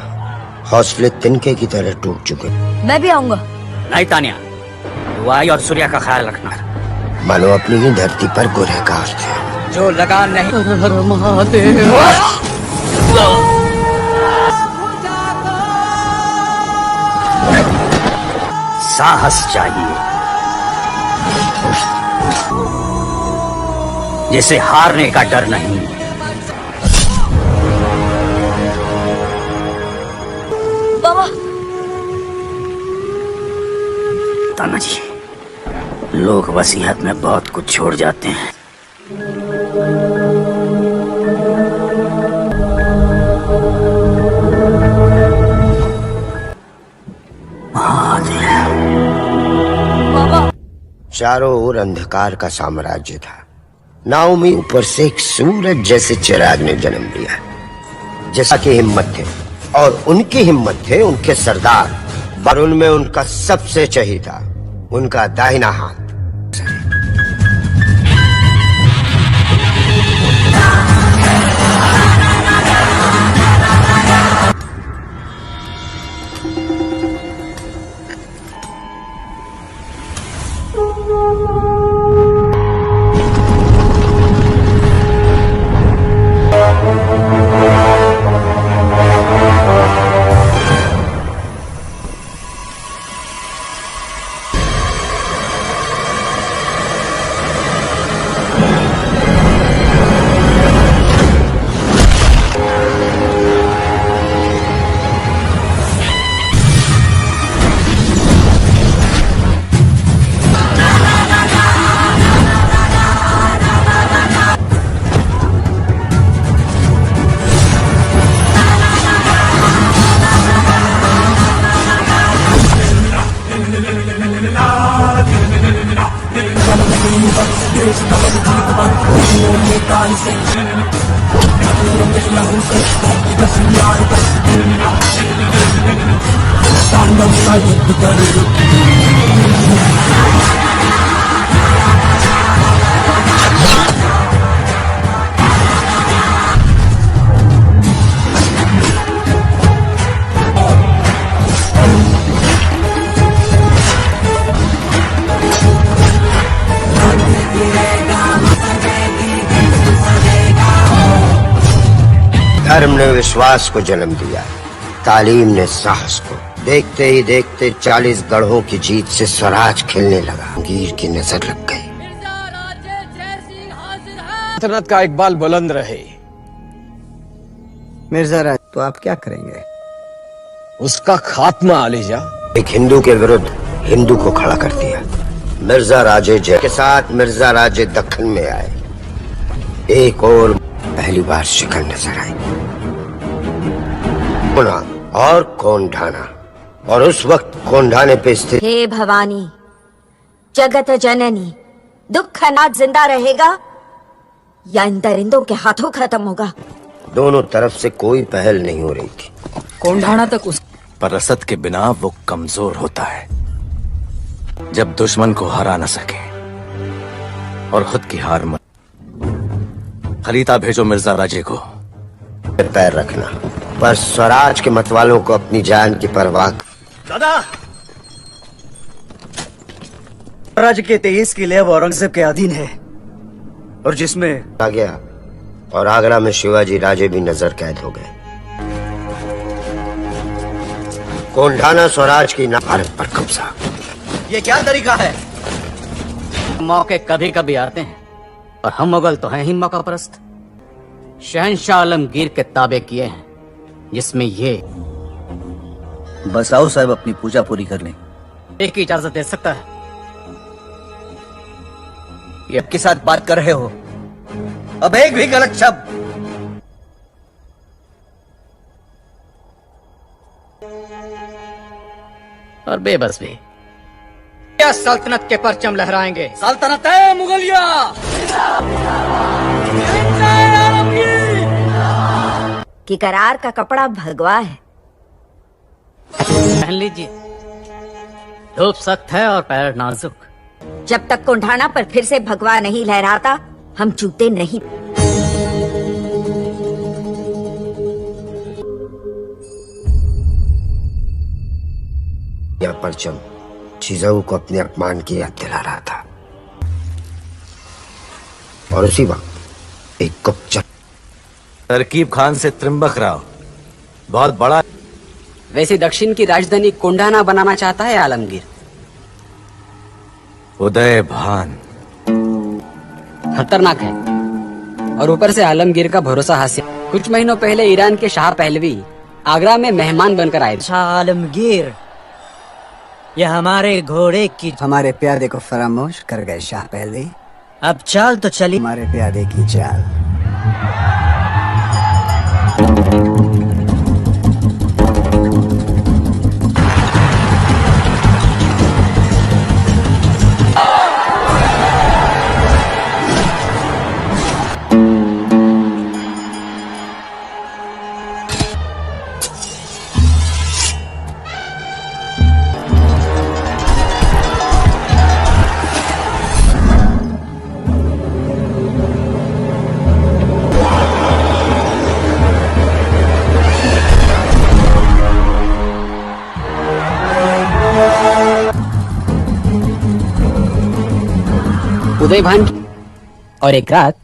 Speaker 1: हौसले तिनके की तरह टूट चुके।
Speaker 3: मैं भी आऊंगा।
Speaker 2: नहीं तान्या, वायु और सूर्य का ख्याल रखना।
Speaker 1: मानो अपनी ही धरती पर गुनहगार थे।
Speaker 2: जो लगान नहीं साहस चाहिए, जिसे हारने का डर नहीं।
Speaker 3: बाबा,
Speaker 2: तानाजी, लोग वसीयत में बहुत कुछ छोड़ जाते हैं।
Speaker 1: चारों ओर अंधकार का साम्राज्य था। नाओमी ऊपर से एक सूरज जैसे चिराग ने जन्म लिया। जैसा कि हिम्मत थे और उनकी हिम्मत थे उनके सरदार, पर उनमें उनका सबसे चहीता, उनका दाहिना हाथ। धर्म ने विश्वास को जन्म दिया, तालीम ने साहस को। देखते ही देखते 40 गढ़ों की जीत से स्वराज खिलने लगा। गिर की नजर लग गई।
Speaker 4: सल्तनत का इकबाल बुलंद रहे।
Speaker 9: मिर्जा राज, तो आप क्या करेंगे?
Speaker 4: उसका खात्मा आलीजा।
Speaker 1: एक हिंदू के विरुद्ध हिंदू को खड़ा कर दिया। मिर्जा राजे जय के साथ मिर्जा राजे दक्कन में आए। एक और पहली बार शिखर नजर आई, और कोंढाना, और उस वक्त कोंढाने पे स्थित।
Speaker 3: हे भवानी, जगत जननी, दुख अनाथ जिंदा रहेगा या इन दरिंदों के हाथों खत्म होगा?
Speaker 1: दोनों तरफ से कोई पहल नहीं हो रही थी।
Speaker 2: कोंढाना तक उस
Speaker 6: पर रसद के बिना वो कमजोर होता है। जब दुश्मन को हरा न सके और खुद की हार मत। खलीता भेजो मिर्जा राजे को।
Speaker 1: पैर रखना, पर स्वराज के मतवालों को अपनी जान की परवाह।
Speaker 8: दादा, राज्य के 23 किले अब औरंगजेब के अधीन है, और जिसमें
Speaker 1: आ गया, और आगरा में शिवाजी राजे भी नजर कैद हो गए। कोंढाना स्वराज की भारत पर कब्जा।
Speaker 8: ये क्या तरीका है?
Speaker 2: मौके कभी कभी आते हैं, और हम मुगल तो हैं ही मौका परस्त। शहंशाह आलमगीर के ताबे किए हैं, जिसमें ये।
Speaker 8: बस आओ साहब, अपनी पूजा पूरी कर लें।
Speaker 2: एक की इजाजत दे सकता है?
Speaker 8: ये आपके साथ बात कर रहे हो, अब एक भी गलत शब्द
Speaker 2: और बेबस भी। क्या सल्तनत के परचम लहराएंगे?
Speaker 4: सल्तनत है मुगलिया।
Speaker 3: कि करार का कपड़ा भगवा है।
Speaker 2: पहन लीजिए, धूप सख्त है और पैर नाजुक।
Speaker 3: जब तक कोंढाना पर फिर से भगवा नहीं लहराता, हम जूते नहीं।
Speaker 1: यह परचम चीजों को अपने अपमान की याद दिला रहा था, और उसी वक्त एक गुप्तचर
Speaker 6: तरकीब खान से त्रिम्बक राव बहुत बड़ा।
Speaker 2: वैसे दक्षिण की राजधानी कोंढाना बनाना चाहता है आलमगीर।
Speaker 6: उदय भान
Speaker 2: खतरनाक है, और ऊपर से आलमगीर का भरोसा हासिल। कुछ महीनों पहले ईरान के शाह पहलवी आगरा में मेहमान बनकर आए थे।
Speaker 9: शाह आलमगीर, यह हमारे घोड़े की हमारे प्यादे को फरामोश कर गए शाह पहलवी। अब चाल तो चली हमारे प्यादे की चाल।
Speaker 2: उदय भान और एक रात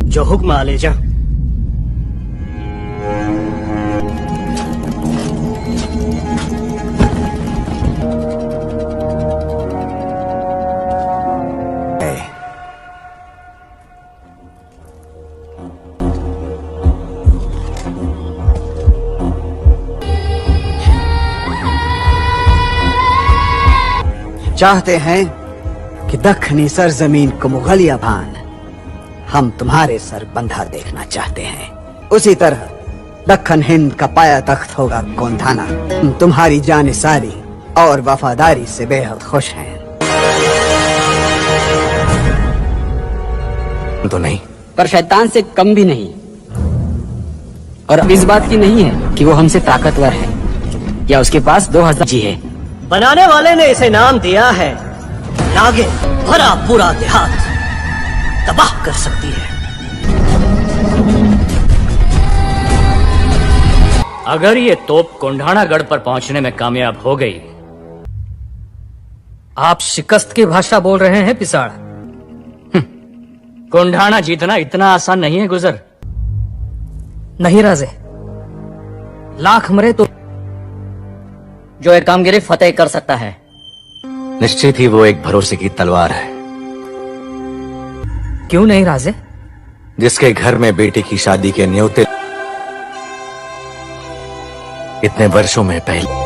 Speaker 8: जो हुक्म आलेजा।
Speaker 9: चाहते हैं कि दक्षिणी सरजमीन को मुगलिया भान हम तुम्हारे सर बंधा देखना चाहते हैं। उसी तरह दक्खन हिंद का पाया तख्त होगा कोंढाना। हम तुम्हारी जानिसारी और वफादारी से बेहद खुश हैं।
Speaker 6: तो नहीं,
Speaker 2: पर शैतान से कम भी नहीं। और अब इस बात की नहीं है कि वो हमसे ताकतवर है या उसके पास 2000 जी है।
Speaker 8: बनाने वाले ने इसे नाम दिया है नागिन। भरा पूरा देहात तबाह कर सकती है।
Speaker 7: अगर ये तोप कोंढानागढ़ पर पहुंचने में कामयाब हो गई।
Speaker 4: आप शिकस्त की भाषा बोल रहे हैं पिसाड़?
Speaker 7: कोंढाना जीतना इतना आसान नहीं है गुजर।
Speaker 4: नहीं राजे, लाख मरे तो
Speaker 2: जो एक कामगिरी फतेह कर सकता है।
Speaker 6: निश्चित ही वो एक भरोसे की तलवार है।
Speaker 4: क्यों नहीं राजे?
Speaker 6: जिसके घर में बेटी की शादी के न्योते इतने वर्षों में पहले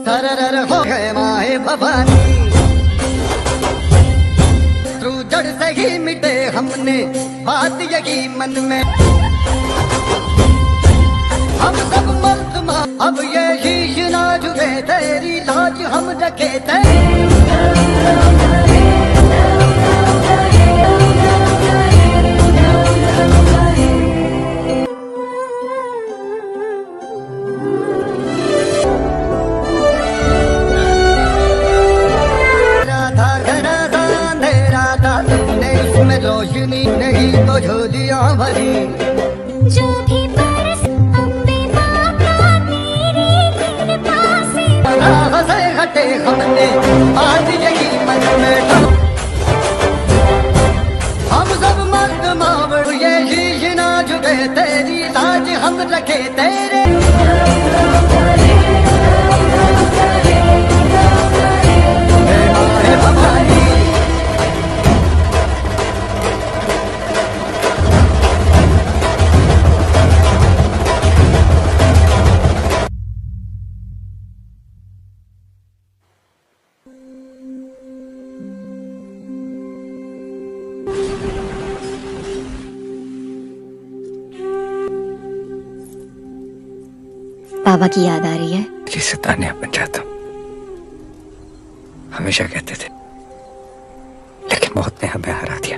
Speaker 10: सरर हो गए माए भवानी। तू जड़ से ही मिटे हमने बात यही मन में। हम सब मर्द अब ये शीश ना झुके, तेरी लाज हम रखे थे। रोशनी नहीं तो झोलियां भरी।
Speaker 11: जो भी बरस अम्बे माता ने
Speaker 10: के हमने आज यही मन में हम सब मर्द मावड़ ये शीश ना झुके तेरी साज हम रखे तेरे
Speaker 3: बाबा की याद आ रही है?
Speaker 5: जी सताने बन जाता हूं, हमेशा कहते थे, लेकिन मौत ने हमें हरा दिया।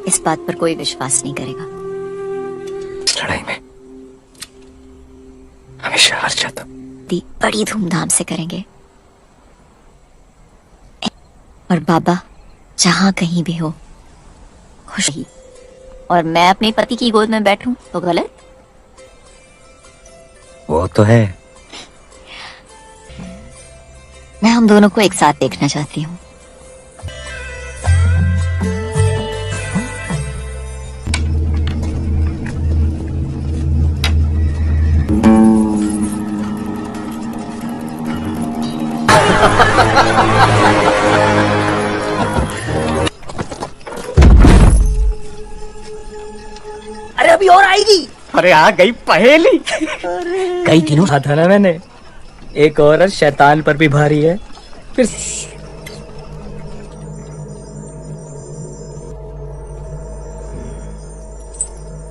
Speaker 3: इस बात पर कोई विश्वास नहीं करेगा।
Speaker 5: इस लड़ाई में हमेशा हार जाता हूं।
Speaker 3: बड़ी धूमधाम से करेंगे और बाबा जहां कहीं भी हो खुश ही, और मैं अपने पति की गोद में बैठूं तो गलत?
Speaker 5: वो तो है।
Speaker 3: मैं हम दोनों को एक साथ देखना चाहती हूँ।
Speaker 9: अरे अभी और आएगी।
Speaker 7: अरे आ गई पहेली। कई दिनों था ना मैंने, एक औरत शैतान पर भी भारी है। फिर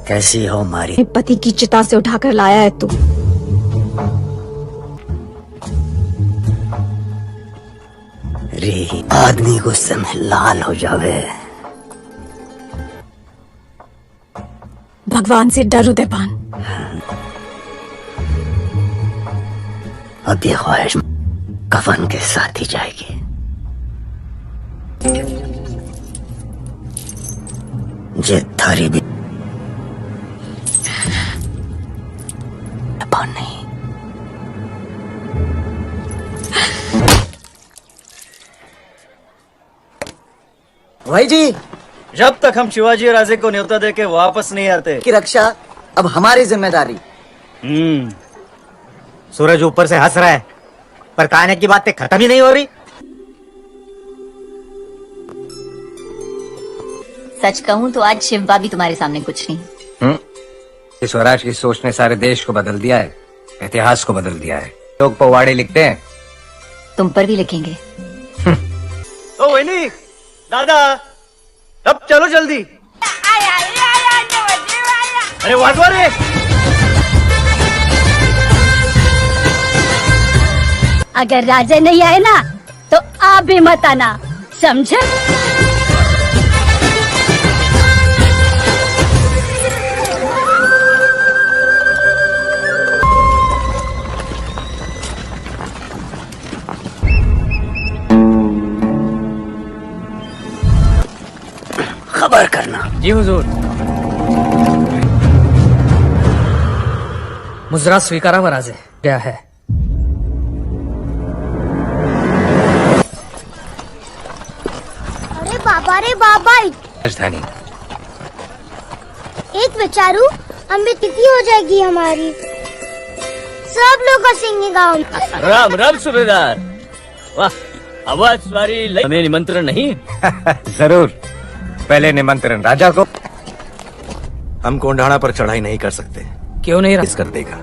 Speaker 9: कैसी हो मारी?
Speaker 12: पति की चिता से उठाकर लाया है तू।
Speaker 9: रे आदमी गुस्से में लाल हो जावे।
Speaker 12: भगवान से डर उदयपान।
Speaker 9: अब ये ख्वाहिश कफन के साथ ही जाएगी। जे थारी भी नहीं।
Speaker 8: भाई जी, जब तक हम शिवाजी राजे को न्योता दे के वापस नहीं आते
Speaker 9: की रक्षा अब हमारी जिम्मेदारी।
Speaker 13: सूरज ऊपर से हंस रहा है, पर कहने की बातें खत्म ही नहीं हो रही।
Speaker 3: सच कहूँ तो आज शिवबा भी तुम्हारे सामने कुछ नहीं।
Speaker 5: इस स्वराज की सोच ने सारे देश को बदल दिया है, इतिहास को बदल दिया है। लोग पवाड़े लिखते हैं,
Speaker 3: तुम पर भी लिखेंगे।
Speaker 8: ओ वही दादा, अब चलो जल्दी। अरे वाटवा रे।
Speaker 11: अगर राजा नहीं आए ना तो आप भी मत आना, समझे?
Speaker 9: खबर करना।
Speaker 4: जी हुजूर। मुजरा स्वीकारावा राजे गया है।
Speaker 11: अरे बाबा रे बाबा,
Speaker 5: राजधानी
Speaker 11: एक विचारू अमृत तिथि हो जाएगी हमारी, सब लोग हंसेंगे गाँव में।
Speaker 2: राम राम सूबेदार, वाह आवाज सवारी हमें निमंत्रण नहीं?
Speaker 5: जरूर, पहले निमंत्रण राजा को।
Speaker 6: हम कोंडाणा पर चढ़ाई नहीं कर सकते।
Speaker 4: क्यों नहीं?
Speaker 6: इस कर देगा।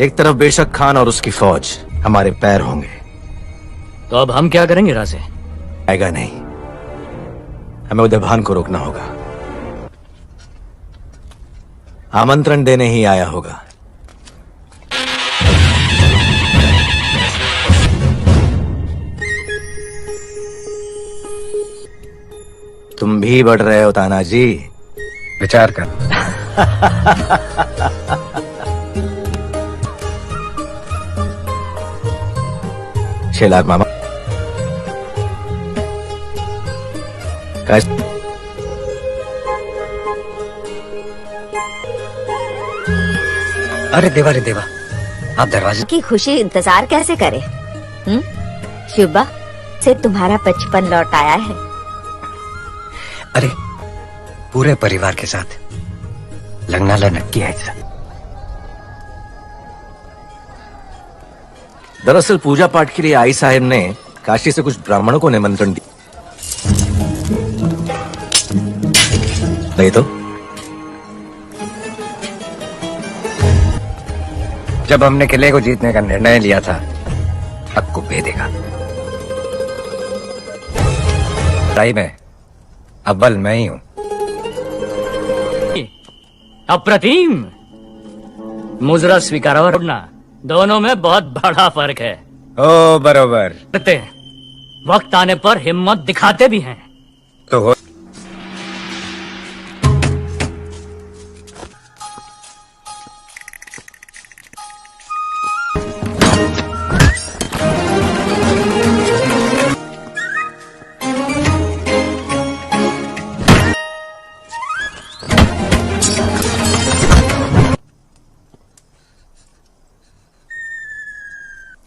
Speaker 6: एक तरफ बेशक खान और उसकी फौज हमारे पैर होंगे,
Speaker 2: तो अब हम क्या करेंगे राजे?
Speaker 6: आएगा नहीं, हमें उदयभान को रोकना होगा। आमंत्रण देने ही आया होगा। तुम भी बढ़ रहे हो तानाजी,
Speaker 5: विचार कर।
Speaker 6: शेलार मामा,
Speaker 5: अरे देवा रे देवा, आप दरवाजे
Speaker 3: की खुशी इंतजार कैसे करे? शुभा से तुम्हारा बचपन लौट आया है।
Speaker 5: अरे पूरे परिवार के साथ लग्नाला नक्की यायचं।
Speaker 6: दरअसल पूजा पाठ के लिए आई साहब ने काशी से कुछ ब्राह्मणों को निमंत्रण दिया। नहीं तो
Speaker 5: जब हमने किले को जीतने का निर्णय लिया था, हक को भेदेगा। लड़ाई में अव्वल मैं ही हूं।
Speaker 2: अप्रतिम। मुजरा स्वीकार और ना, दोनों में बहुत बड़ा फर्क है।
Speaker 5: ओ बरोबर।
Speaker 2: वक्त आने पर हिम्मत दिखाते भी हैं।
Speaker 5: तो हो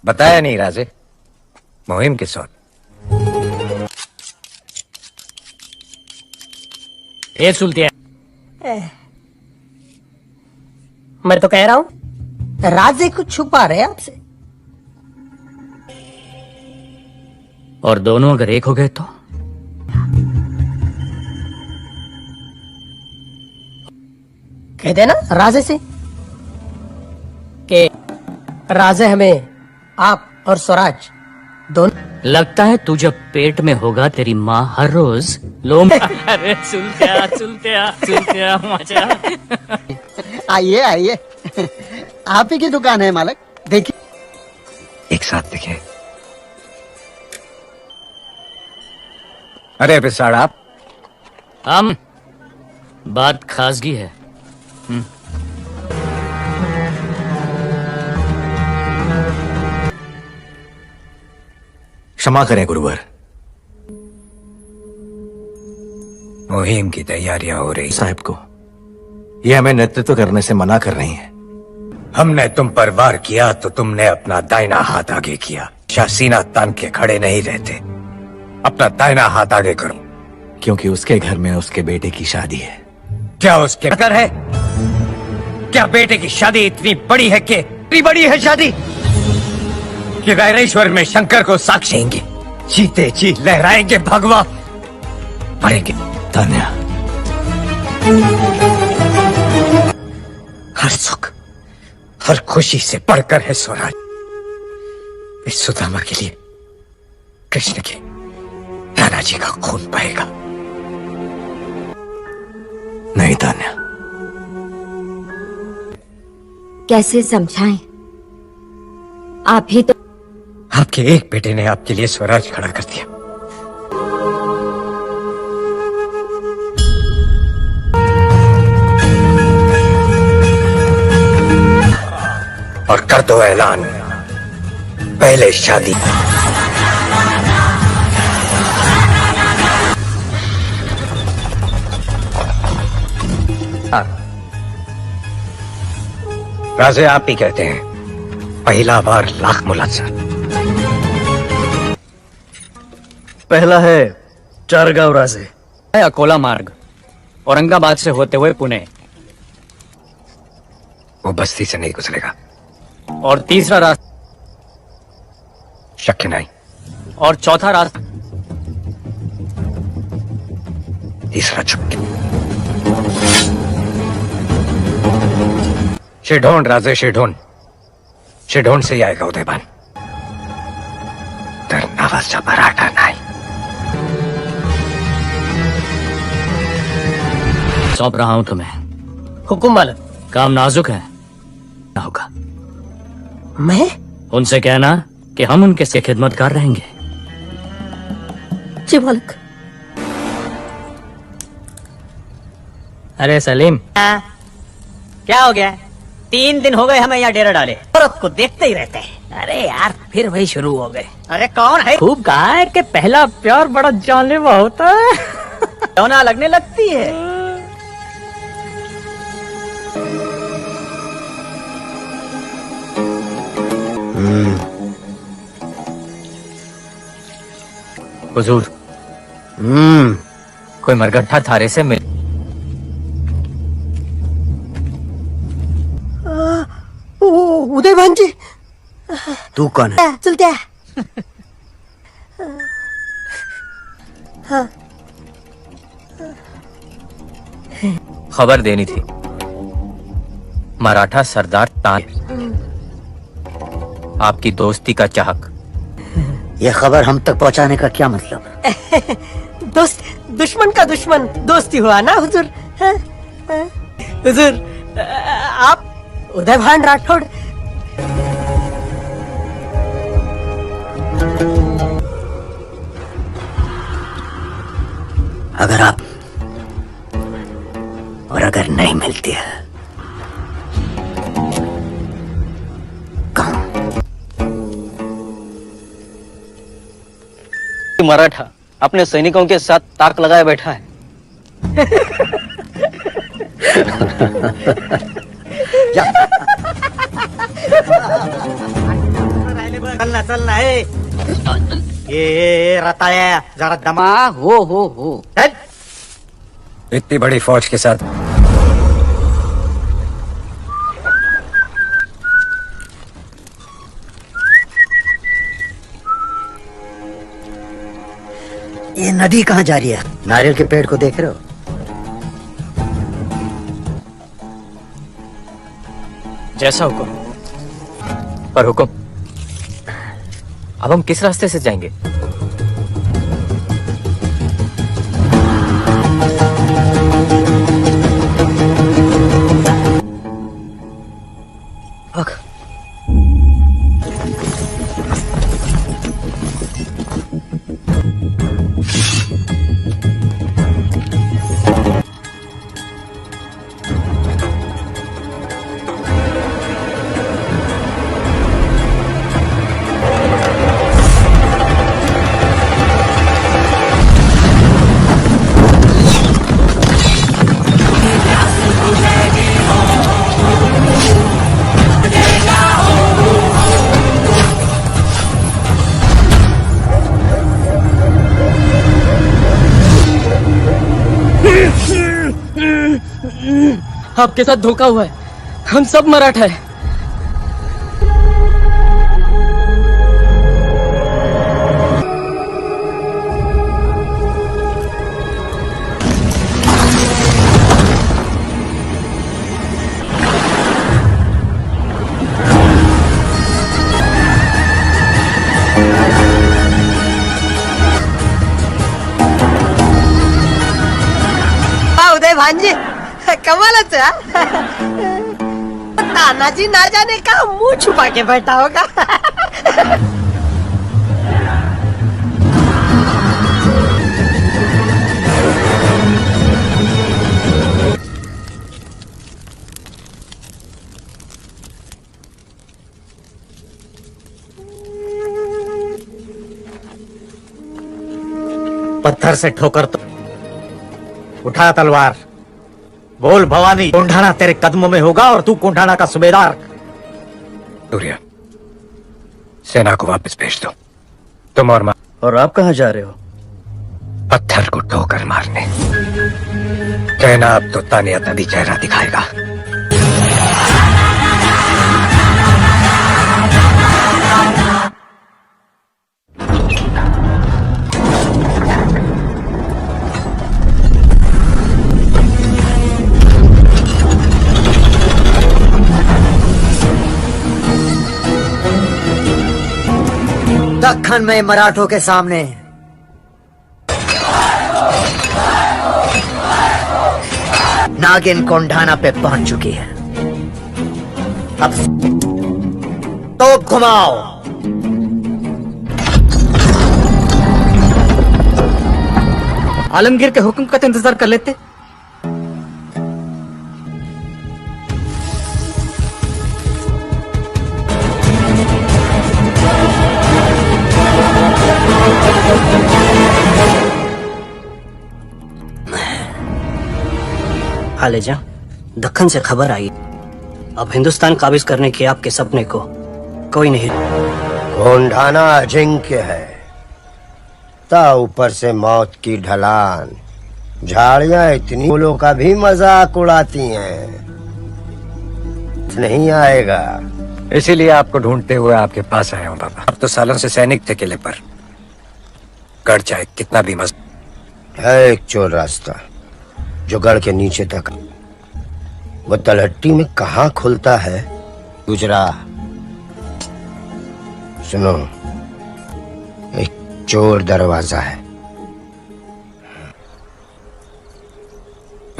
Speaker 5: बताया नहीं राजे, मुहिम किस ओर?
Speaker 2: ये सुलतिया,
Speaker 14: मैं तो कह रहा हूं राजे कुछ छुपा रहे आपसे।
Speaker 2: और दोनों अगर एक हो गए तो?
Speaker 14: कह देना राजे से कि राजे हमें आप और स्वराज दोनों।
Speaker 2: लगता है तू जब पेट में होगा तेरी माँ हर रोज लोम। अरे सुलतिया मजा।
Speaker 8: आइए आइए, आप ही की दुकान है मालिक, देखिए।
Speaker 5: एक साथ दिखे। अरे पिसाड़ आप।
Speaker 2: हम बात खासगी है।
Speaker 6: क्षमा करें गुरुवर।
Speaker 5: मुहिम की तैयारियां हो रही।
Speaker 6: साहब को ये हमें नेतृत्व करने से मना कर रही हैं।
Speaker 5: हमने तुम पर वार किया तो तुमने अपना दाहिना हाथ आगे किया। सीना तान के खड़े नहीं रहते, अपना दाहिना हाथ आगे करो।
Speaker 6: क्योंकि उसके घर में उसके बेटे की शादी है।
Speaker 5: क्या उसके घर है? क्या बेटे की शादी इतनी बड़ी है कि इतनी बड़ी है शादी कि वैरेश्वर में शंकर को साक्षेंगे, जीते जी लहराएंगे भगवा पड़ेंगे।
Speaker 6: तान्या,
Speaker 5: हर सुख हर खुशी से बढ़कर है स्वराज। इस सुदामा के लिए कृष्ण के नाना जी का खून बहेगा।
Speaker 6: नहीं तान्या।
Speaker 3: कैसे समझाएं? आप ही तो।
Speaker 5: आपके एक बेटे ने आपके लिए स्वराज खड़ा कर दिया। और कर दो ऐलान, पहले शादी। राजे आप ही कहते हैं, पहला बार लाख मुलाकात।
Speaker 4: पहला है चारगांव राजे, अकोला मार्ग, औरंगाबाद से होते हुए पुणे।
Speaker 5: वो बस्ती से नहीं गुजरेगा।
Speaker 4: और तीसरा रास्ता
Speaker 5: शक्य नहीं।
Speaker 4: और चौथा रास्ता
Speaker 5: तीसरा चुपके। शिढोण राजे, शिढोण। शिढोण से ही आएगा उदयबान। तर नावाचा मराठा नाही।
Speaker 2: सौंप रहा हूं तुम्हें।
Speaker 14: हुकुम मालिक।
Speaker 2: काम नाजुक है, ना होगा।
Speaker 14: मैं
Speaker 2: उनसे कहना कि हम उनके से खिदमतगार रहेंगे।
Speaker 14: जी मालिक।
Speaker 13: अरे सलीम, क्या हो गया? 3 दिन हो गए हमें यहाँ डेरा डाले, औरत को देखते ही रहते हैं।
Speaker 14: अरे यार, फिर वही शुरू हो गए।
Speaker 13: अरे कौन है?
Speaker 14: खूब कहा है कि पहला प्यार बड़ा जानलेवा होता है।
Speaker 13: दोना लगने लगती है।
Speaker 7: हुजूर, कोई मरगट्ठा थारे से मिल।
Speaker 14: उदय भान जी,
Speaker 9: तू कौन है?
Speaker 14: चलते हैं। हाँ।
Speaker 7: खबर देनी थी। मराठा सरदार तान आपकी दोस्ती का चाहक।
Speaker 9: यह खबर हम तक पहुंचाने का क्या मतलब?
Speaker 14: दोस्त दुश्मन का दुश्मन दोस्ती हुआ ना हुजूर। हाँ? हाँ? हुजूर, आप उदय भान राठौड़।
Speaker 9: अगर आप और अगर नहीं मिलती है,
Speaker 8: मराठा अपने सैनिकों के साथ ताक लगाए बैठा है।
Speaker 14: चलना चलना है। ये रताया जरा दमा हो।
Speaker 5: इतनी बड़ी फौज के साथ
Speaker 9: ये नदी कहाँ जा रही है? नारियल के पेड़ को देख रहे हो?
Speaker 7: जैसा हुक्म। पर हुक्म, अब हम किस रास्ते से जाएंगे?
Speaker 4: आपके साथ धोखा हुआ है। हम सब मराठा है।
Speaker 14: उदय भान जी, कमालच है। तानाजी ना जाने का मुंह छुपा के बैठा होगा।
Speaker 8: पत्थर से ठोकर तो उठा तलवार। बोल भवानी, कोंढाणा तेरे कदमों में होगा और तू कोंढाणा का सूबेदार।
Speaker 5: सूर्या, सेना को वापस भेज दो। तुम और
Speaker 8: आप कहाँ जा रहे हो?
Speaker 5: पत्थर को ठोकर मारने। सेना अब तो तानिया तभी चेहरा दिखाएगा।
Speaker 9: दक्खन में मराठों के सामने नागिन कोंढाणा पे पहुंच चुकी है। अब तोप घुमाओ।
Speaker 4: आलमगीर के हुक्म का तो इंतजार कर लेते।
Speaker 8: खालिजा, दक्खन से खबर आई, अब हिंदुस्तान काबिज करने के आपके सपने को कोई नहीं।
Speaker 1: कोंडाना अजिंक्य है, ता ऊपर से मौत की ढलान। झाड़ियां इतनी फूलों का भी मजाक उड़ाती हैं। नहीं आएगा।
Speaker 5: इसीलिए आपको ढूंढते हुए आपके पास आया हूँ बाबा। अब तो सालों से सैनिक थे किले पर। गढ़ चाहे कितना भी मजबूत
Speaker 1: है, एक चोर रास्ता जो गढ़ के नीचे तक, वो तलहट्टी में कहाँ खुलता है? गुजरा। सुनो, एक चोर दरवाजा है।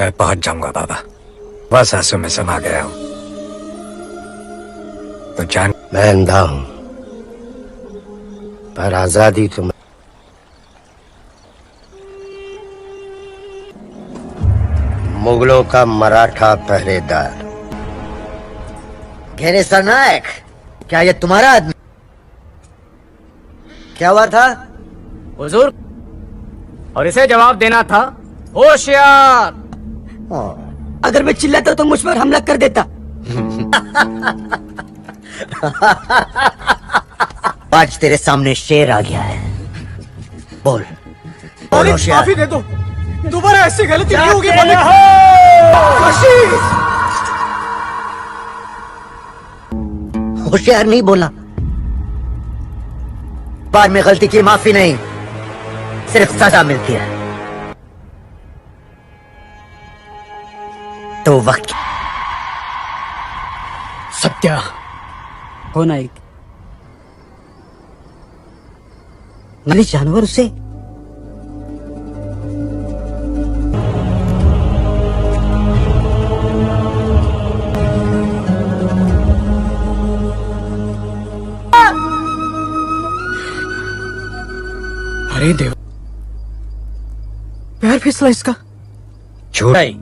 Speaker 5: मैं पहुंच जाऊंगा बाबा। बस आंसू में समा गया हूँ तो जान।
Speaker 1: मैं अंधा हूं, पर आजादी तो मुगलों का मराठा पहरेदार।
Speaker 9: घेरे सरनायक, क्या ये तुम्हारा आदमी? क्या हुआ था?
Speaker 2: हुजूर, और इसे जवाब देना था होशियार।
Speaker 14: अगर मैं चिल्लाता तो मुझ पर हमला कर देता।
Speaker 9: आज तेरे सामने शेर आ गया है, बोल। बोल होशियार।
Speaker 4: माफी दे दो, दोबारा ऐसी गलती नहीं होगी।
Speaker 9: होशियार नहीं बोला। बाद में गलती की माफी नहीं, सिर्फ सजा मिलती है। तो वक्त
Speaker 4: सत्या
Speaker 14: हो नाइक, नली जानवर उसे
Speaker 4: अरे देव, पैर फिसला इसका।
Speaker 5: झूठा ही।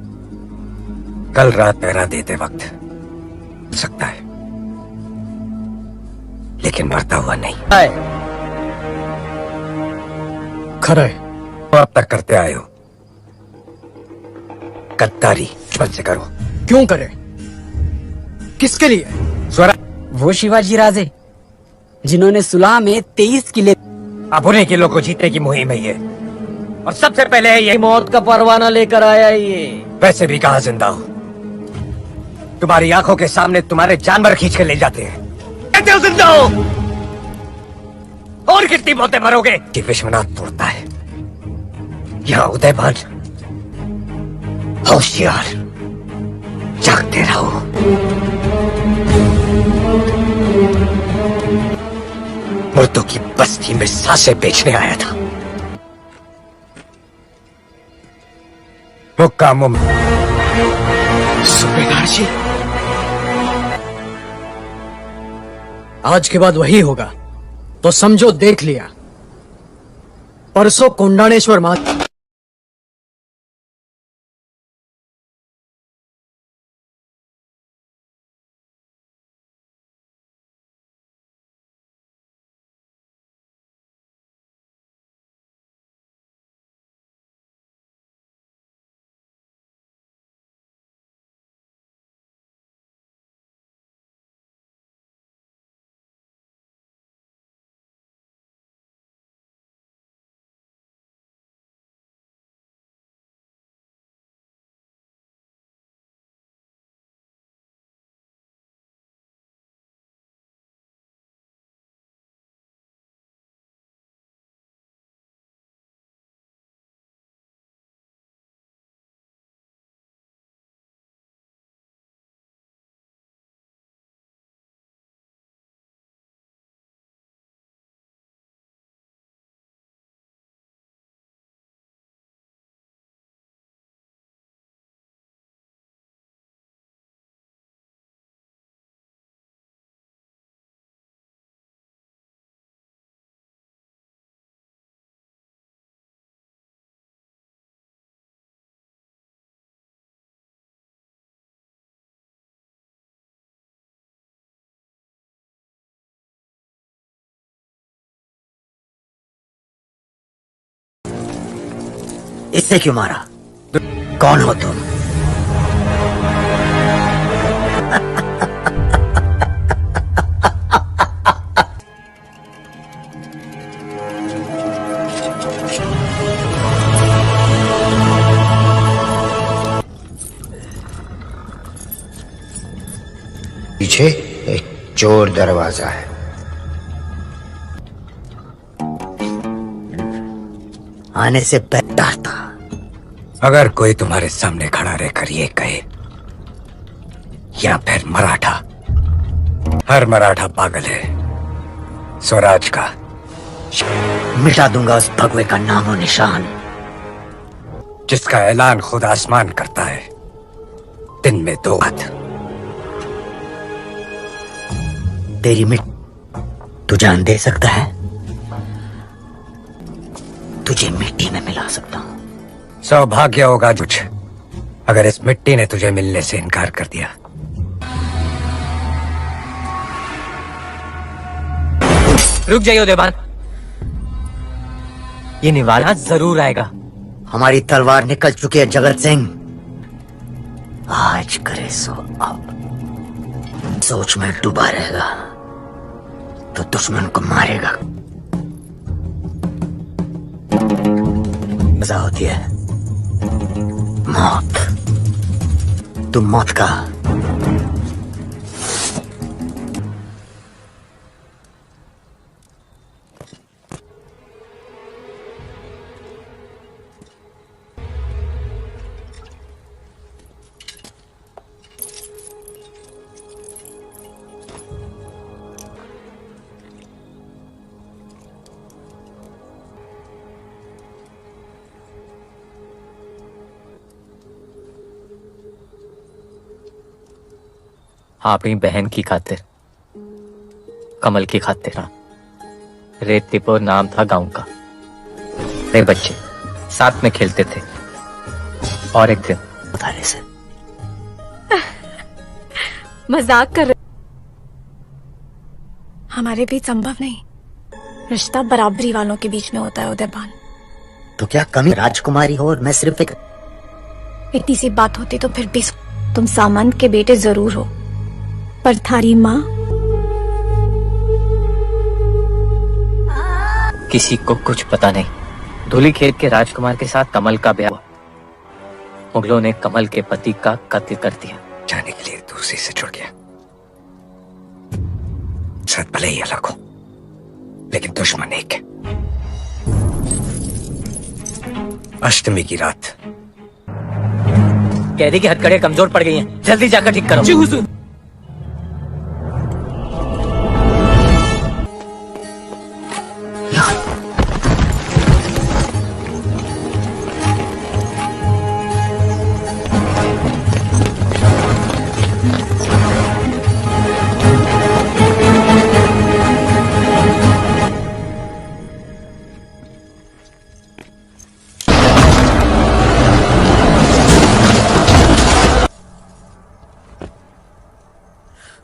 Speaker 5: कल रात पहरा देते वक्त हो सकता है, लेकिन मरता हुआ नहीं।
Speaker 4: खरा है।
Speaker 5: तो अब तक करते आए हो, गद्दारी बचपन से करो।
Speaker 4: क्यों करे? किसके लिए?
Speaker 5: स्वरा,
Speaker 14: वो शिवाजी राजे जिन्होंने सुलह में 23 किले।
Speaker 5: अब उन्हीं किलों को जीतने की मुहिम है ये, और सबसे पहले ये
Speaker 14: मौत का परवाना लेकर आया ये।
Speaker 5: वैसे भी कहाँ जिंदा हो, तुम्हारी आंखों के सामने तुम्हारे जानवर खींच के ले जाते हैं। कहते हो जिंदा हो, और कितनी मौतें मरोगे? कि विश्वनाथ तोड़ता है, यहाँ उदयभान। होशियार, जागते रहो। मुर्दों की बस्ती में सांसें बेचने आया था। मुक्कामों में
Speaker 4: सूबेदार जी, आज के बाद वही होगा तो समझो देख लिया। परसों कोंडाणेश्वर माता
Speaker 9: इससे क्यों मारा? कौन हो तुम?
Speaker 1: पीछे एक चोर दरवाजा है।
Speaker 9: आने से पहले था।
Speaker 5: अगर कोई तुम्हारे सामने खड़ा रहकर ये कहे या फिर मराठा, हर मराठा पागल है, स्वराज का
Speaker 9: मिटा दूंगा उस भगवे का नामो निशान,
Speaker 5: जिसका ऐलान खुद आसमान करता है दिन में 2 बात।
Speaker 9: तेरी मिट तू जान दे सकता है? तुझे मिट्टी में मिला सकता हूं।
Speaker 5: सौभाग्य होगा कुछ अगर इस मिट्टी ने तुझे मिलने से इनकार कर दिया।
Speaker 7: रुक जाइए उदयभान, ये निवाला जरूर आएगा।
Speaker 9: हमारी तलवार निकल चुकी है जगत सिंह, आज करे सो अब। सोच में डूबा रहेगा तो दुश्मन को मारेगा। मजा होती है मौत, तुम मौत का
Speaker 7: अपनी बहन की खातिर, कमल की खातिर। रेतिपुर नाम था गांव का। वे बच्चे साथ में खेलते थे और एक दिन
Speaker 9: उतारे से
Speaker 12: मजाक कर रहे। हमारे बीच संभव नहीं, रिश्ता बराबरी वालों के बीच में होता है उदयभान।
Speaker 9: तो क्या कमी राजकुमारी हो और मैं सिर्फ एक।
Speaker 12: इतनी सी बात होती तो फिर भी तुम सामंत के बेटे जरूर हो, पर थारी माँ
Speaker 7: किसी को कुछ पता नहीं। धूली खेत के राजकुमार के साथ कमल का ब्याह हुआ। मुगलों ने कमल के पति का कत्ल कर दिया।
Speaker 5: जाने के लिए दूसरी से जुड़ गया। सत भले ही अलग हो लेकिन दुश्मन एक है। अष्टमी की रात
Speaker 7: कैदी की हथकड़ियां कमजोर पड़ गई हैं, जल्दी जाकर ठीक करो। जी हुजूर।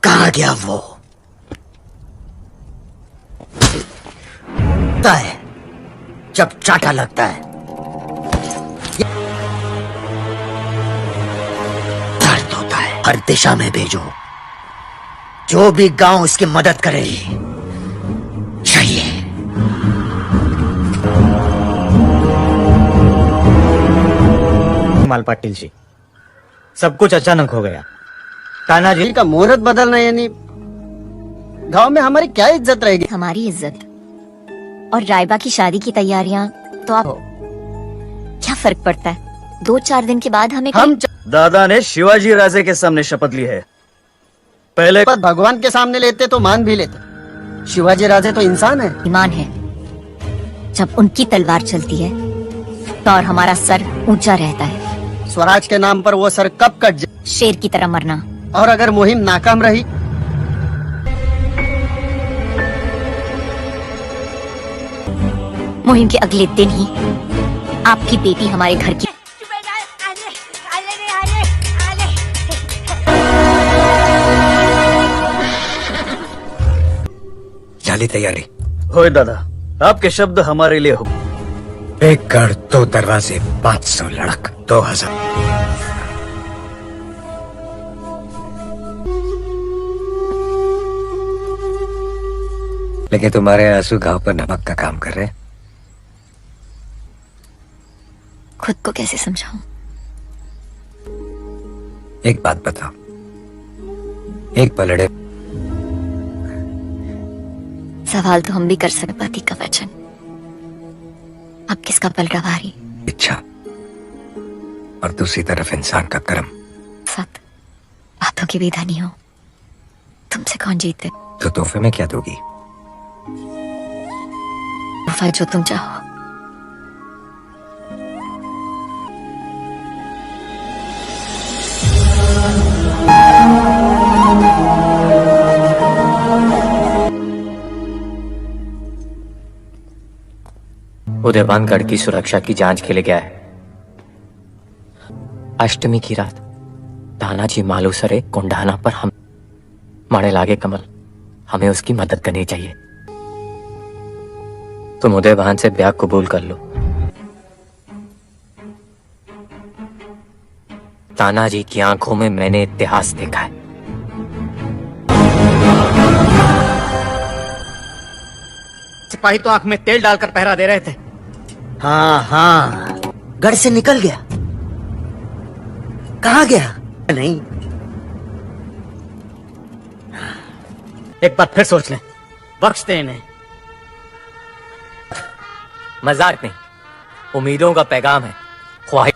Speaker 9: कहाँ गया वो? लगता है जब चाटा लगता है दर्द होता है। हर दिशा में भेजो, जो भी गांव उसकी मदद करे। चाहिए
Speaker 8: माल पाटिल जी, सब कुछ अचानक हो गया। कान्हा जी का मुहूर्त बदलना यानी गांव में हमारी क्या इज्जत रहेगी?
Speaker 3: हमारी इज्जत और रायबा की शादी की तैयारियां तो आप क्या फर्क पड़ता है? 2-4 दिन के बाद हम
Speaker 8: दादा ने शिवाजी राजे के सामने शपथ ली है। पहले भगवान के सामने लेते तो मान भी लेते। शिवाजी राजे तो इंसान है।
Speaker 3: ईमान है, जब उनकी तलवार चलती है तो और हमारा सर ऊंचा रहता है।
Speaker 8: स्वराज के नाम पर वो सर कब कट जाए?
Speaker 3: शेर की तरह मरना।
Speaker 8: और अगर मुहिम नाकाम रही?
Speaker 3: मुहिम के अगले दिन ही आपकी बेटी हमारे घर की
Speaker 5: जाली तैयारी
Speaker 8: होए दादा, आपके शब्द हमारे लिए हो।
Speaker 5: 1 गढ़ 2 दरवाजे 500 लड़क 2000। लेकिन तुम्हारे आंसू घाव पर नमक का काम कर रहे हैं।
Speaker 3: खुद को कैसे समझाऊं?
Speaker 5: एक बात बताओ, एक पलड़े
Speaker 12: सवाल तो हम भी कर सकते, पति का वचन अब किसका पल रहा भारी?
Speaker 5: इच्छा और दूसरी तरफ इंसान का कर्म।
Speaker 12: सत बातों की भी धनी हो, तुमसे कौन जीते?
Speaker 5: तो तोहफे में क्या दोगी?
Speaker 12: तोहफा जो तुम चाहो।
Speaker 7: उदयवान गढ़ की सुरक्षा की जांच के लिए गया है। अष्टमी की रात तानाजी मालूसरे कोंडाना पर हम मारे लागे कमल, हमें उसकी मदद करनी चाहिए। तुम उदयवान से ब्याह कबूल कर लो। तानाजी की आंखों में मैंने इतिहास देखा है।
Speaker 2: सिपाही तो आंख में तेल डालकर पहरा दे रहे थे।
Speaker 9: हाँ हाँ, गढ़ से निकल गया। कहाँ गया? नहीं,
Speaker 2: एक बार फिर सोच लें, बख्श दे इन्हें।
Speaker 7: मजाक नहीं, उम्मीदों का पैगाम है, ख्वाहिश।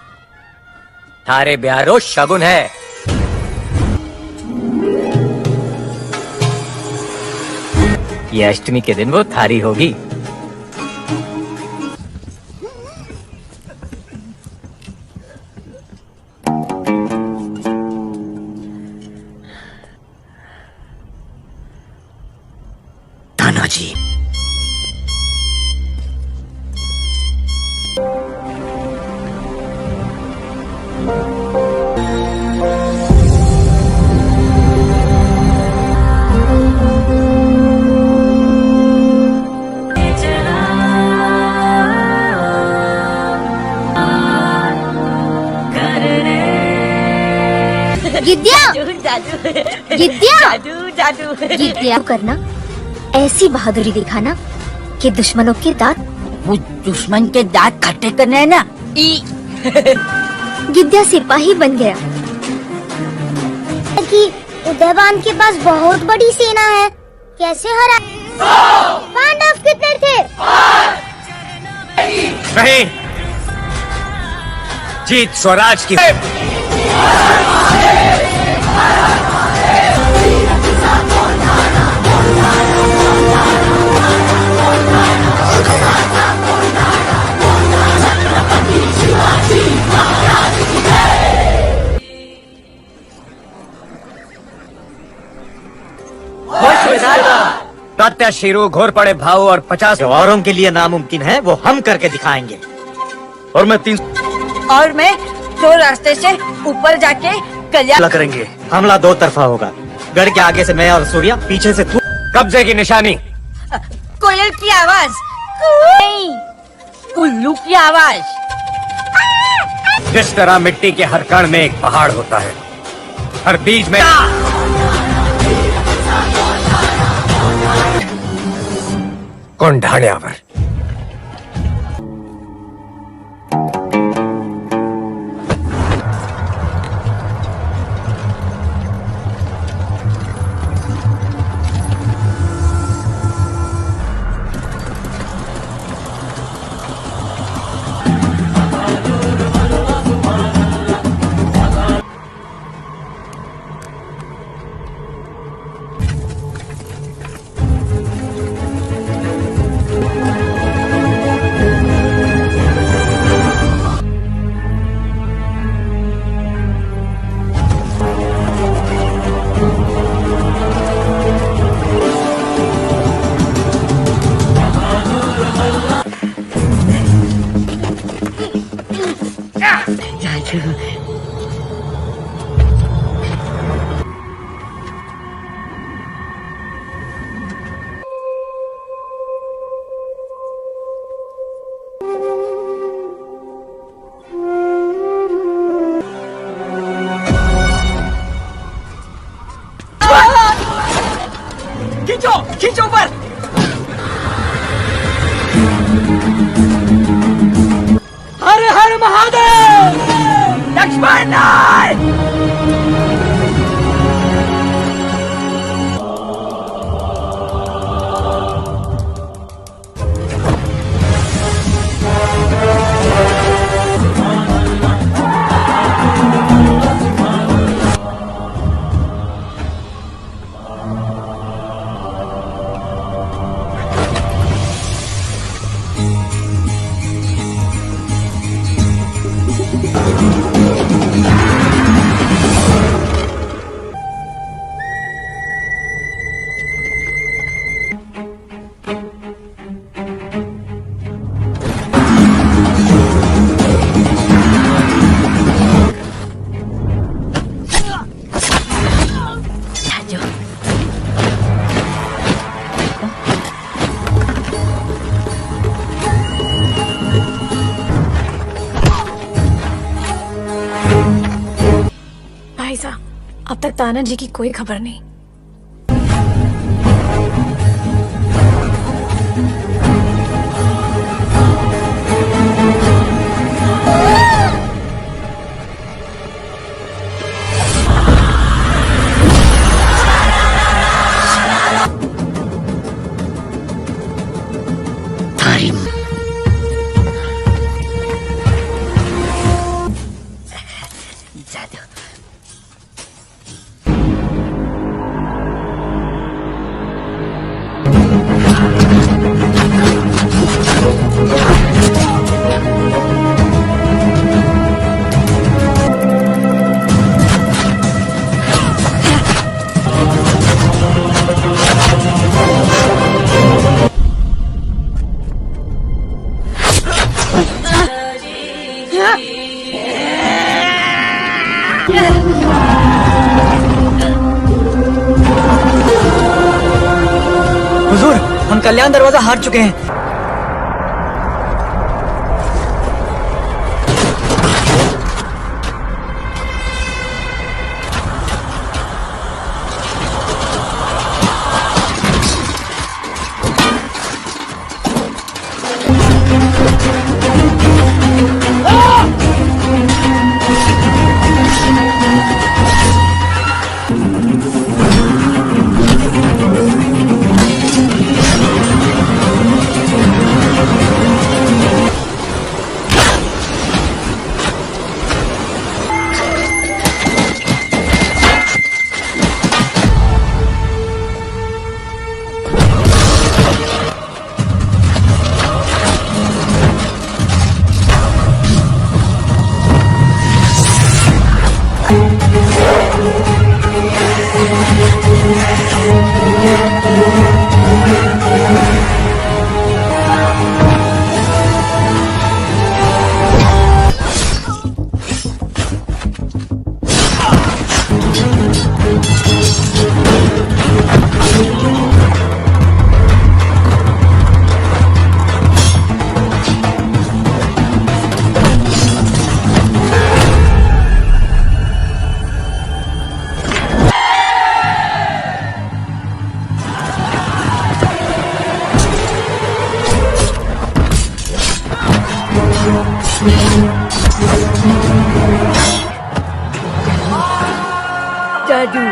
Speaker 7: थारे ब्यारो शगुन है। ये अष्टमी के दिन वो थारी होगी।
Speaker 9: तानाजी,
Speaker 3: गिद्या करना, ऐसी बहादुरी दिखाना कि दुश्मनों के दांत, वो दुश्मन के दांत खट्टे करना है ना। गिद्या सिपाही बन गया
Speaker 11: कि उदयवान के पास बहुत बड़ी सेना है, कैसे हरा? पांडव कितने थे?
Speaker 5: नहीं, जीत स्वराज की।
Speaker 8: प्रत्याशीरू, घोर पड़े भाव और 50 औरों के लिए नामुमकिन है, वो हम करके दिखाएंगे। और मैं 3
Speaker 3: और मैं 2 रास्ते से ऊपर जाके
Speaker 8: हमला करेंगे। हमला 2 तरफा होगा। गढ़ के आगे से मैं और सूर्या, पीछे से तू। कब्जे की निशानी।
Speaker 3: कोयल की आवाज नहीं, उल्लू की आवाज।
Speaker 5: जिस तरह मिट्टी के हर कण में एक पहाड़ होता है, हर बीज में कोंढाण्यावर।
Speaker 10: खींचो खींचो पर। हर हर महादेव। लक्ष्मण
Speaker 12: भाई साहब, अब तक ताना जी की कोई खबर नहीं।
Speaker 8: हुजूर, हम कल्याण दरवाजा हार चुके हैं।
Speaker 14: जादू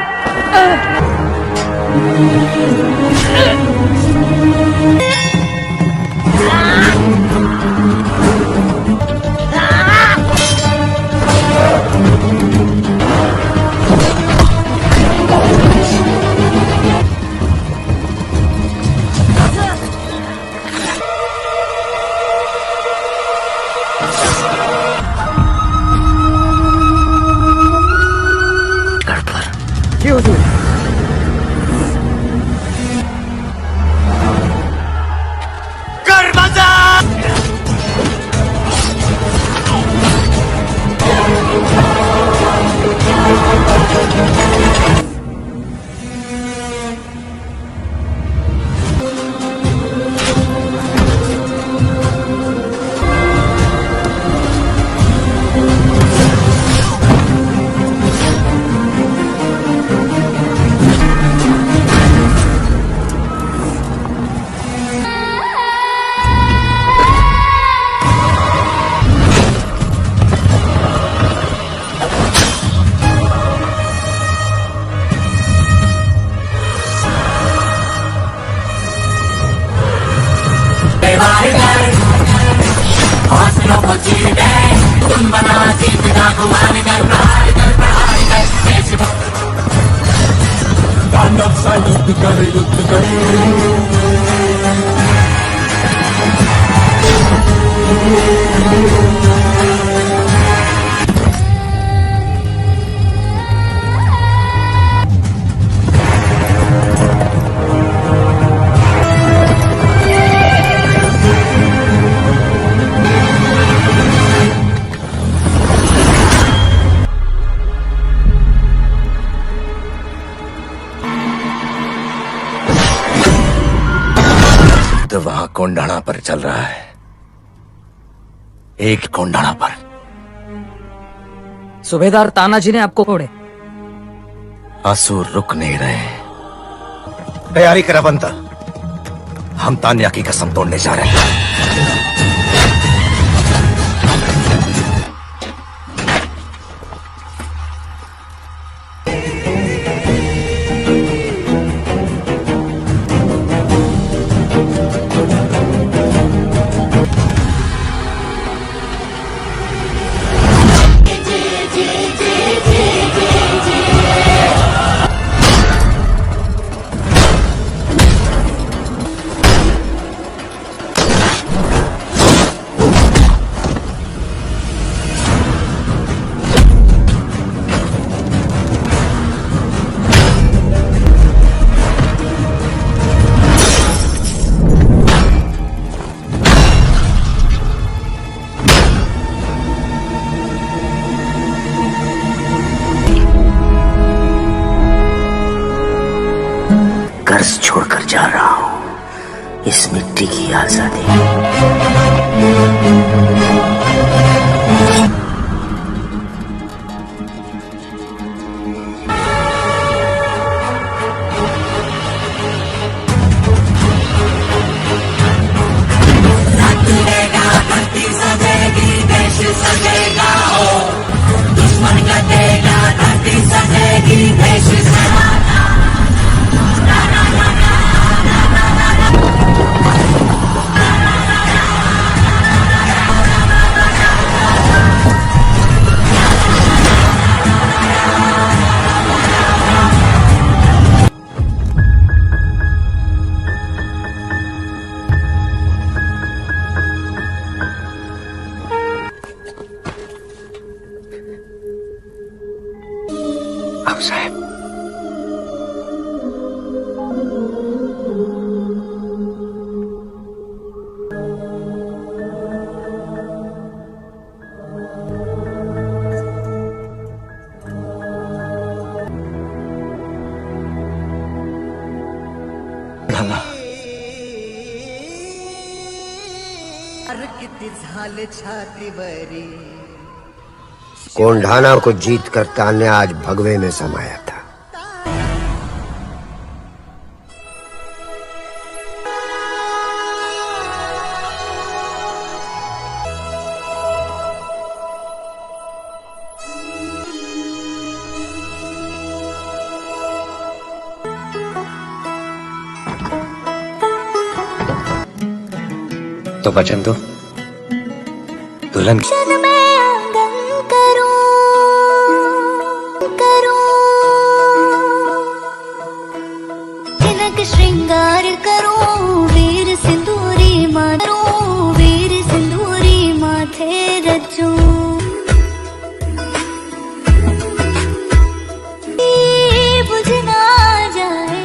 Speaker 6: कोंडाणा पर चल रहा है, एक कोंडाणा पर।
Speaker 4: सूबेदार तानाजी ने आपको छोड़े।
Speaker 6: आंसू रुक नहीं रहे। तैयारी करा बनता, हम तान्या की कसम तोड़ने जा रहे हैं।
Speaker 1: कर्ज छोड़कर जा रहा हूं इस मिट्टी की आजादी।
Speaker 10: दुश्मन का देगा धरती सजेगी, देश
Speaker 6: अब साहब,
Speaker 1: कोंढाना को जीत कर तान्या आज भगवे में समाया था।
Speaker 6: तो वचन दो दुल्हन
Speaker 11: श्रृंगार करो वीर सिंदूरी मारो, वीर सिंदूरी माथे रचो, बुझ ना जाए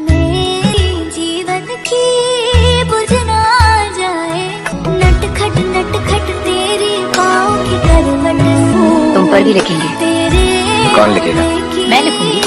Speaker 11: मेरी जीवन की, बुझ ना जाए नटखट तेरी पाँव की करवट।
Speaker 12: तुम पर भी लिखेंगे।
Speaker 11: तेरे
Speaker 6: कौन लिखेगा?
Speaker 12: मैं लिखूंगी।